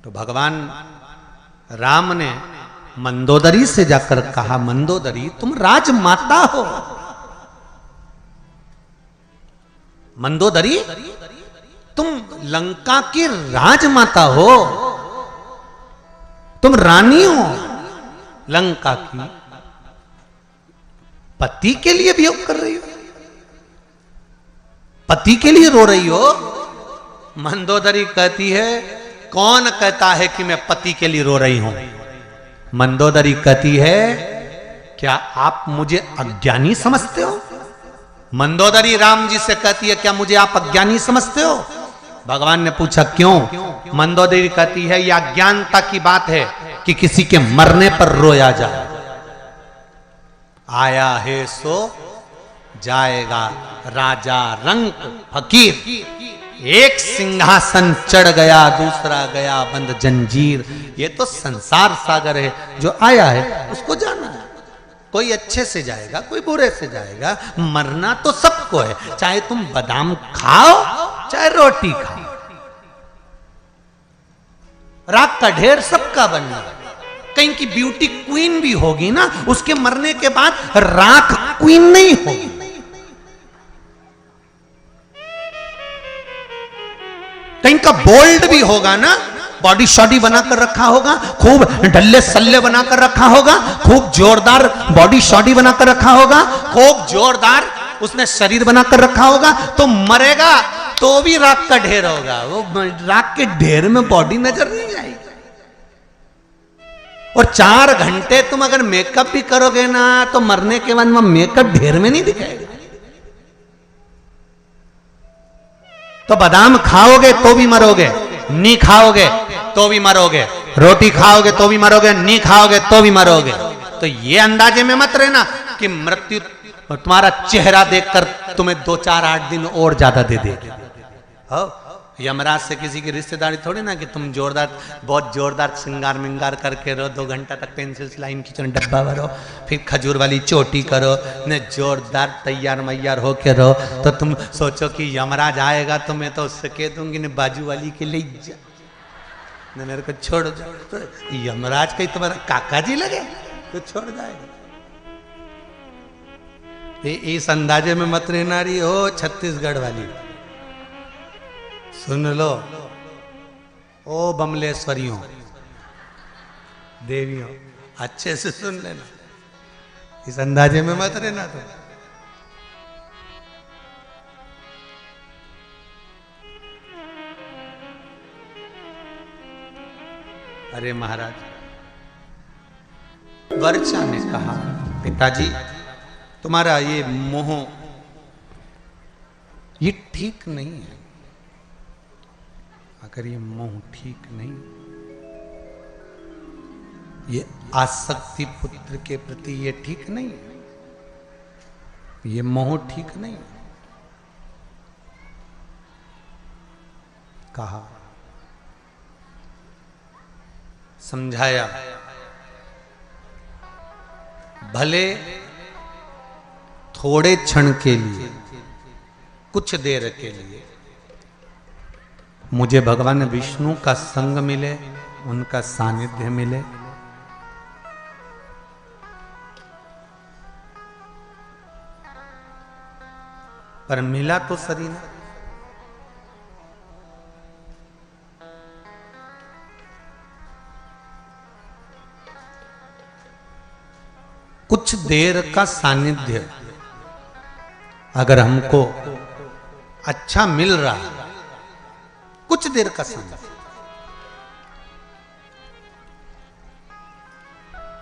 तो भगवान राम ने मंदोदरी से जाकर कहा, मंदोदरी तुम राजमाता हो, मंदोदरी तुम लंका की राजमाता हो, तुम रानी हो लंका की, पति के लिए वियोग कर रही हो। पति के लिए रो रही हो? मंदोदरी कहती है, कौन कहता है कि मैं पति के लिए रो रही हूं? मंदोदरी कहती है, क्या आप मुझे अज्ञानी समझते हो? मंदोदरी राम जी से कहती है, क्या मुझे आप अज्ञानी समझते हो? भगवान ने पूछा क्यों? मंदोदरी कहती है, यह अज्ञानता की बात है कि किसी के मरने पर रोया जाए। आया है सो जाएगा राजा रंक फकीर, एक सिंहासन चढ़ गया दूसरा गया बंद जंजीर। ये तो संसार सागर है, जो आया है उसको जाना है। कोई अच्छे से जाएगा, कोई बुरे से जाएगा, मरना तो सबको है, चाहे तुम बादाम खाओ चाहे रोटी खाओ। राख का ढेर सबका बनना। कहीं की ब्यूटी क्वीन भी होगी ना, उसके मरने के बाद राख क्वीन नहीं होगी। कहीं का बोल्ड भी होगा ना, बॉडी शॉडी बनाकर रखा होगा, खूब ढल्ले सल्ले बनाकर रखा होगा, खूब जोरदार बॉडी शॉडी बनाकर रखा होगा, खूब जोरदार उसने शरीर बनाकर रखा होगा, तो मरेगा तो भी राख का ढेर होगा। वो राख के ढेर में बॉडी नजर नहीं आएगी। और 4 घंटे तुम अगर मेकअप भी करोगे ना, तो मरने के बाद मेकअप ढेर में नहीं दिखाएगा। तो बादाम खाओगे तो भी मरोगे, नहीं खाओगे तो भी मरोगे, रोटी खाओगे तो भी मरोगे, नहीं खाओगे तो भी मरोगे। तो ये अंदाजे में मत रहना कि मृत्यु तुम्हारा चेहरा देखकर तुम्हें 2-4-8 दिन और ज्यादा दे देगी। यमराज से किसी की रिश्तेदारी थोड़ी ना कि तुम जोरदार, बहुत जोरदार श्रृंगार मिंगार करके रहो, 2 घंटा तक पेंसिल लाइन खींचो, डब्बा भरो, फिर खजूर वाली चोटी करो, न जोरदार तैयार मैयार होके रहो। तो तुम सोचो कि यमराज आएगा तो मैं तो उससे कह दूंगी न बाजू वाली के ले जा, न मेरे को छोड़ जाओ। तो यमराज कहीं तुम्हारा काका जी लगे तो छोड़ जाएगा। इस अंदाजे में मत रहना रही हो छत्तीसगढ़ वाली। सुन लो ओ बमलेश्वरियों देवियों, अच्छे से सुन लेना, इस अंदाजे में मत रहना। तो अरे महाराज, वर्चा ने कहा, पिताजी तुम्हारा ये मोह ये ठीक नहीं है। अगर ये मोह ठीक नहीं, ये आसक्ति पुत्र के प्रति ये ठीक नहीं है, ये मोह ठीक नहीं है। कहा, समझाया, भले थोड़े क्षण के लिए, कुछ देर के लिए मुझे भगवान विष्णु का संग मिले, उनका सानिध्य मिले, पर मिला तो सही ना। कुछ देर का सानिध्य अगर हमको अच्छा मिल रहा है, कुछ देर का सानिध्य,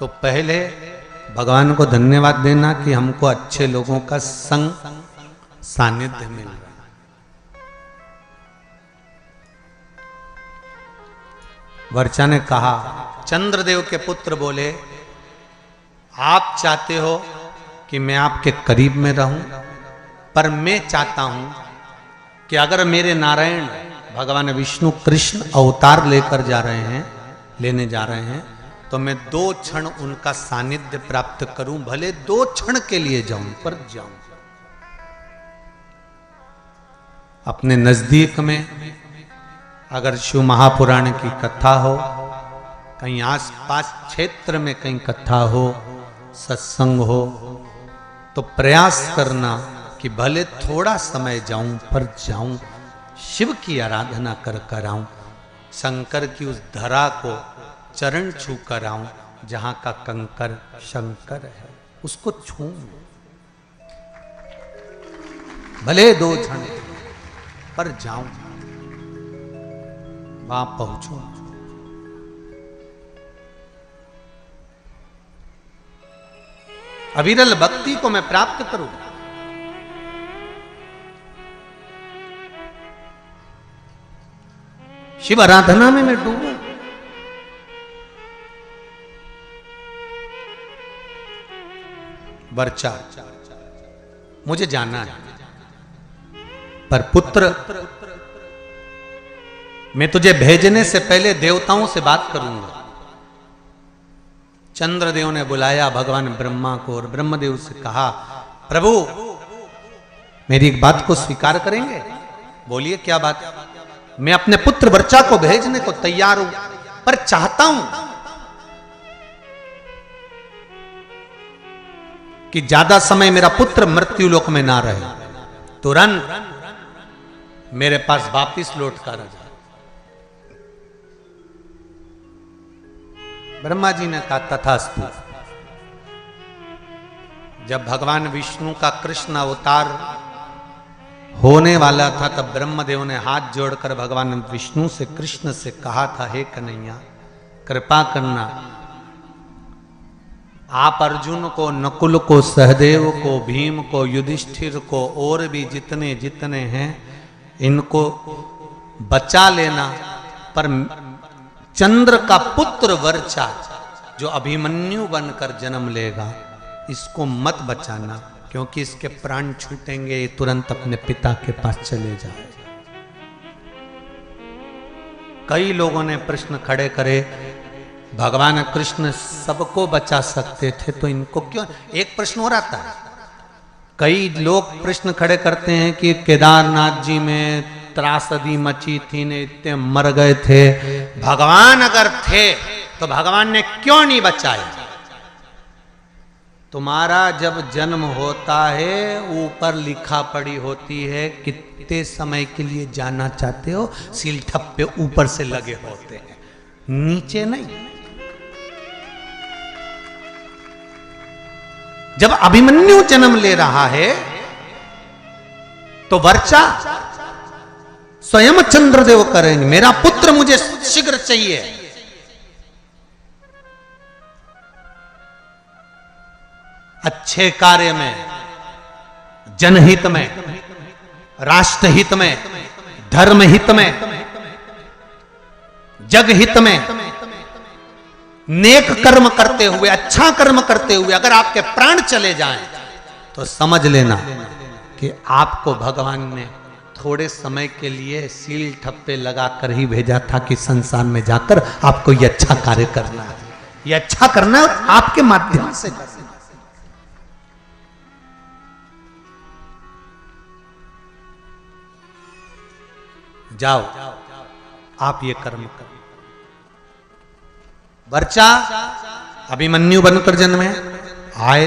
तो पहले भगवान को धन्यवाद देना कि हमको अच्छे लोगों का संग सानिध्य मिल रहा है। वर्चा ने कहा, चंद्रदेव के पुत्र बोले, आप चाहते हो कि मैं आपके करीब में रहूं, पर मैं चाहता हूं कि अगर मेरे नारायण भगवान विष्णु कृष्ण अवतार लेकर जा रहे हैं, लेने जा रहे हैं, तो मैं 2 क्षण उनका सानिध्य प्राप्त करूं, भले 2 क्षण के लिए जाऊं, पर जाऊं। अपने नजदीक में अगर शिव महापुराण की कथा हो, कहीं आसपास क्षेत्र में कहीं कथा हो, सत्संग हो, तो प्रयास करना कि भले थोड़ा समय जाऊं, पर जाऊं, शिव की आराधना कर कर आऊं, शंकर की उस धरा को चरण छू कर आऊं जहां का कंकर शंकर है, उसको छू, भले 2 क्षण। पर जाऊं, वहां पहुंचूं। अविरल भक्ति को मैं प्राप्त करूं। शिव आराधना में मैं डूबूं। वर्चा, मुझे जाना है, पर पुत्र, मैं तुझे भेजने से पहले देवताओं से बात करूंगा। चंद्रदेव ने बुलाया भगवान ब्रह्मा को और ब्रह्मदेव से कहा, प्रभु मेरी एक बात को स्वीकार करेंगे? बोलिए क्या बात? मैं अपने पुत्र वर्चा को भेजने को तैयार हूं, पर चाहता हूं कि ज्यादा समय मेरा पुत्र मृत्यु लोक में ना रहे, तुरंत मेरे पास वापिस लौट कर आ जाए। ब्रह्मा जी ने कहा तथास्तु। जब भगवान विष्णु का कृष्ण अवतार होने वाला था तब ब्रह्मदेव ने हाथ जोड़कर भगवान विष्णु से, कृष्ण से कहा था, हे कन्हैया कृपा करना, आप अर्जुन को, नकुल को, सहदेव को, भीम को, युधिष्ठिर को और भी जितने जितने हैं इनको बचा लेना, पर चंद्र का पुत्र वर्चा जो अभिमन्यु बनकर जन्म लेगा इसको मत बचाना, क्योंकि इसके प्राण छूटेंगे, ये तुरंत अपने पिता के पास चले जाए। कई लोगों ने प्रश्न खड़े करे, भगवान कृष्ण सबको बचा सकते थे तो इनको क्यों? एक प्रश्न और आता है, कई लोग प्रश्न खड़े करते हैं कि केदारनाथ जी में त्रासदी मची थी ने इतने मर गए थे, भगवान अगर थे तो भगवान ने क्यों नहीं बचाए? तुम्हारा जब जन्म होता है ऊपर लिखा पड़ी होती है कितने समय के लिए जाना चाहते हो, सील ठप्पे ऊपर से लगे होते हैं, नीचे नहीं। जब अभिमन्यु जन्म ले रहा है तो वर्चा स्वयं चंद्रदेव करेंगे, मेरा पुत्र मुझे शीघ्र चाहिए। अच्छे कार्य में, जनहित में, राष्ट्रहित में, धर्महित में, जगहित में, नेक कर्म करते हुए, अच्छा कर्म करते हुए अगर आपके प्राण चले जाएं तो समझ लेना कि आपको भगवान ने थोड़े समय के लिए सील ठप्पे लगाकर ही भेजा था कि संसार में जाकर आपको ये अच्छा कार्य करना है, ये अच्छा करना है और आपके माध्यम से करना है। जाओ आप ये कर्म करो। वर्चा अभिमन्यु बनकर जन्मे, आए,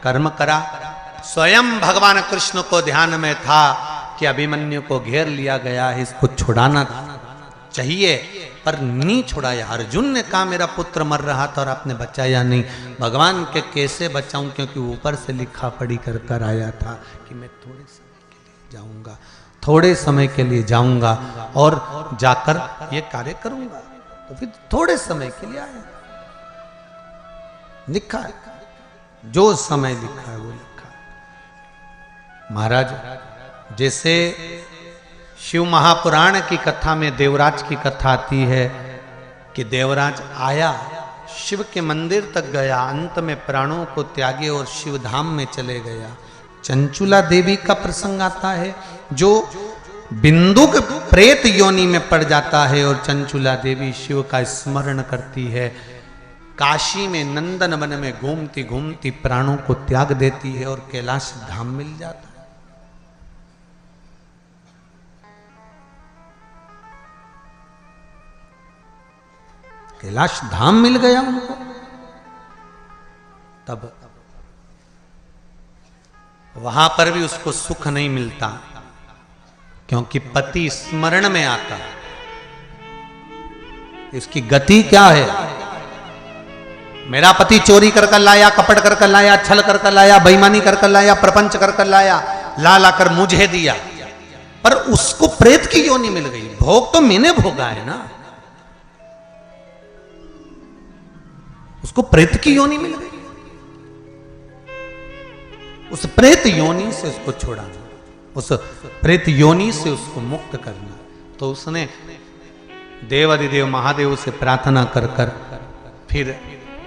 कर्म करा, स्वयं भगवान कृष्ण को ध्यान में था कि अभिमन्यु को घेर लिया गया है, इसको छुड़ाना चाहिए, पर नहीं छुड़ाया। अर्जुन ने कहा मेरा पुत्र मर रहा था और आपने बचाया नहीं। भगवान के कैसे बचाऊं, क्योंकि ऊपर से लिखा पढ़ी कर कर आया था कि मैं थोड़े समय के लिए जाऊंगा, थोड़े समय के लिए जाऊंगा और जाकर ये कार्य करूंगा। तो फिर थोड़े समय के लिए आया, लिखा है, जो समय लिखा है वो लिखा है। महाराज, जैसे शिव महापुराण की कथा में देवराज की कथा आती है कि देवराज आया, शिव के मंदिर तक गया, अंत में प्राणों को त्यागे और शिव धाम में चले गया। चंचुला देवी का प्रसंग आता है जो बिंदुक प्रेत योनि में पड़ जाता है और चंचुला देवी शिव का स्मरण करती है। काशी में नंदन वन में घूमती घूमती प्राणों को त्याग देती है और कैलाश धाम मिल जाता है। कैलाश धाम मिल गया उनको। तब वहां पर भी उसको सुख नहीं मिलता, क्योंकि पति स्मरण में आता है। इसकी गति क्या है? मेरा पति चोरी कर कर लाया, कपट कर कर लाया, छल कर कर लाया, बेईमानी कर कर लाया, प्रपंच कर कर लाया, ला लाकर मुझे दिया, पर उसको प्रेत की योनि मिल गई, भोग तो मैंने भोगा है ना, उसको प्रेत की योनि मिल गई। उस प्रेत योनि से उसको छुड़ाना, उस प्रेत योनि से उसको मुक्त करना। तो उसने देवाधिदेव महादेव से प्रार्थना कर कर फिर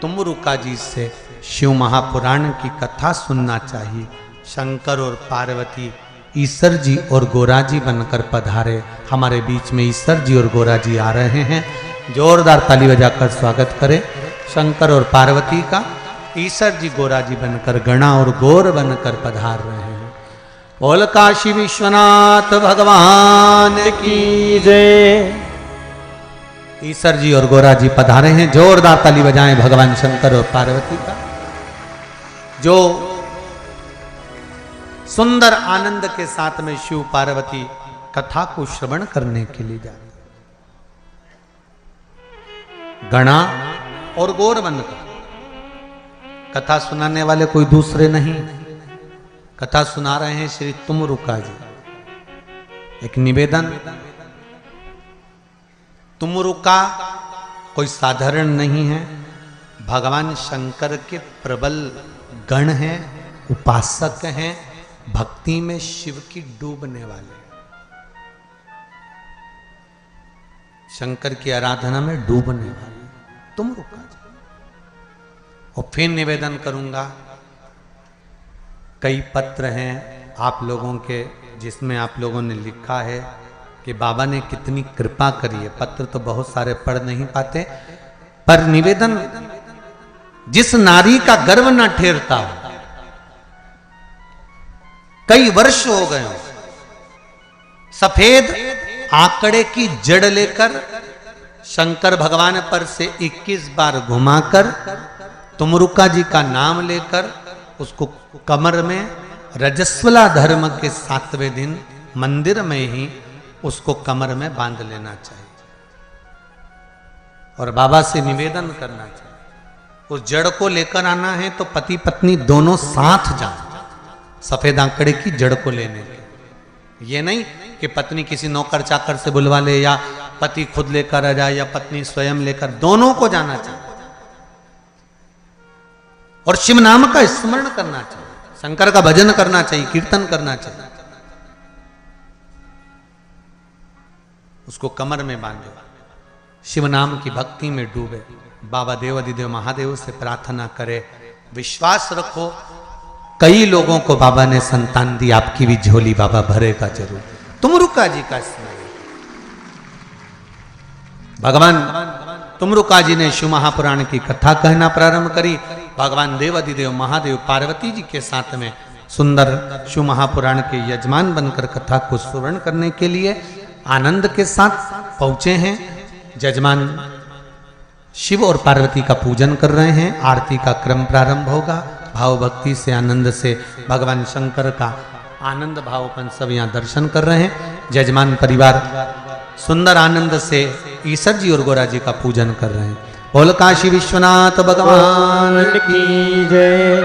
तुमरुका जी से शिव महापुराण की कथा सुनना चाहिए। शंकर और पार्वती ईश्वर जी और गोरा जी बनकर पधारे। हमारे बीच में ईश्वर जी और गोरा जी आ रहे हैं, जोरदार ताली बजाकर स्वागत करें शंकर और पार्वती का। ईश्वर जी गोरा जी बनकर, गणा और गोर बनकर पधार रहे हैं। बोल काशी विश्वनाथ भगवान की जय। ईश्वर जी और गोरा जी पधारे हैं, जोरदार ताली बजाएं भगवान शंकर और पार्वती का, जो सुंदर आनंद के साथ में शिव पार्वती कथा को श्रवण करने के लिए जा रहे। गणा और गोर बनकर कथा सुनाने वाले कोई दूसरे नहीं, कथा सुना रहे हैं श्री तुमरुका जी। एक निवेदन, तुमरुका कोई साधारण नहीं है, भगवान शंकर के प्रबल गण हैं, उपासक हैं, भक्ति में शिव की डूबने वाले, शंकर की आराधना में डूबने वाले तुमरुका जी। और फिर निवेदन करूंगा, कई पत्र हैं आप लोगों के जिसमें आप लोगों ने लिखा है कि बाबा ने कितनी कृपा करी है। पत्र तो बहुत सारे पढ़ नहीं पाते, पर निवेदन, जिस नारी का गर्व न ठेरता हो, कई वर्ष हो गए हो, सफेद आंकड़े की जड़ लेकर शंकर भगवान पर से 21 बार घुमाकर तुमरुका जी का नाम लेकर उसको कमर में रजस्वला धर्म के 7वें दिन मंदिर में ही उसको कमर में बांध लेना चाहिए और बाबा से निवेदन करना चाहिए। उस जड़ को लेकर आना है तो पति पत्नी दोनों साथ जाएं, सफेद आंकड़े की जड़ को लेने के। ये नहीं कि पत्नी किसी नौकर चाकर से बुलवा ले या पति खुद लेकर आ जाए या पत्नी स्वयं लेकर, दोनों को जाना चाहिए और शिव नाम का स्मरण करना चाहिए, शंकर का भजन करना चाहिए, कीर्तन करना चाहिए। उसको कमर में बांधे, शिव नाम की भक्ति में डूबे, बाबा देवाधिदेव महादेव से प्रार्थना करे। विश्वास रखो, कई लोगों को बाबा ने संतान दी, आपकी भी झोली बाबा भरेगा जरूर। तुमरुका जी का स्मरण, भगवान तुमरुका जी ने शिव महापुराण की कथा कहना प्रारंभ करी। भगवान देवाधिदेव महादेव पार्वती जी के साथ में सुंदर शिव महापुराण के यजमान बनकर कथा को श्रवण करने के लिए आनंद के साथ पहुंचे हैं। यजमान शिव और पार्वती का पूजन कर रहे हैं, आरती का क्रम प्रारंभ होगा। भाव भक्ति से, आनंद से भगवान शंकर का आनंद भावपन सब यहाँ दर्शन कर रहे हैं। यजमान परिवार सुंदर आनंद से ईश्वर जी और गोरा जी का पूजन कर रहे हैं। बोल काशी विश्वनाथ भगवान की जय।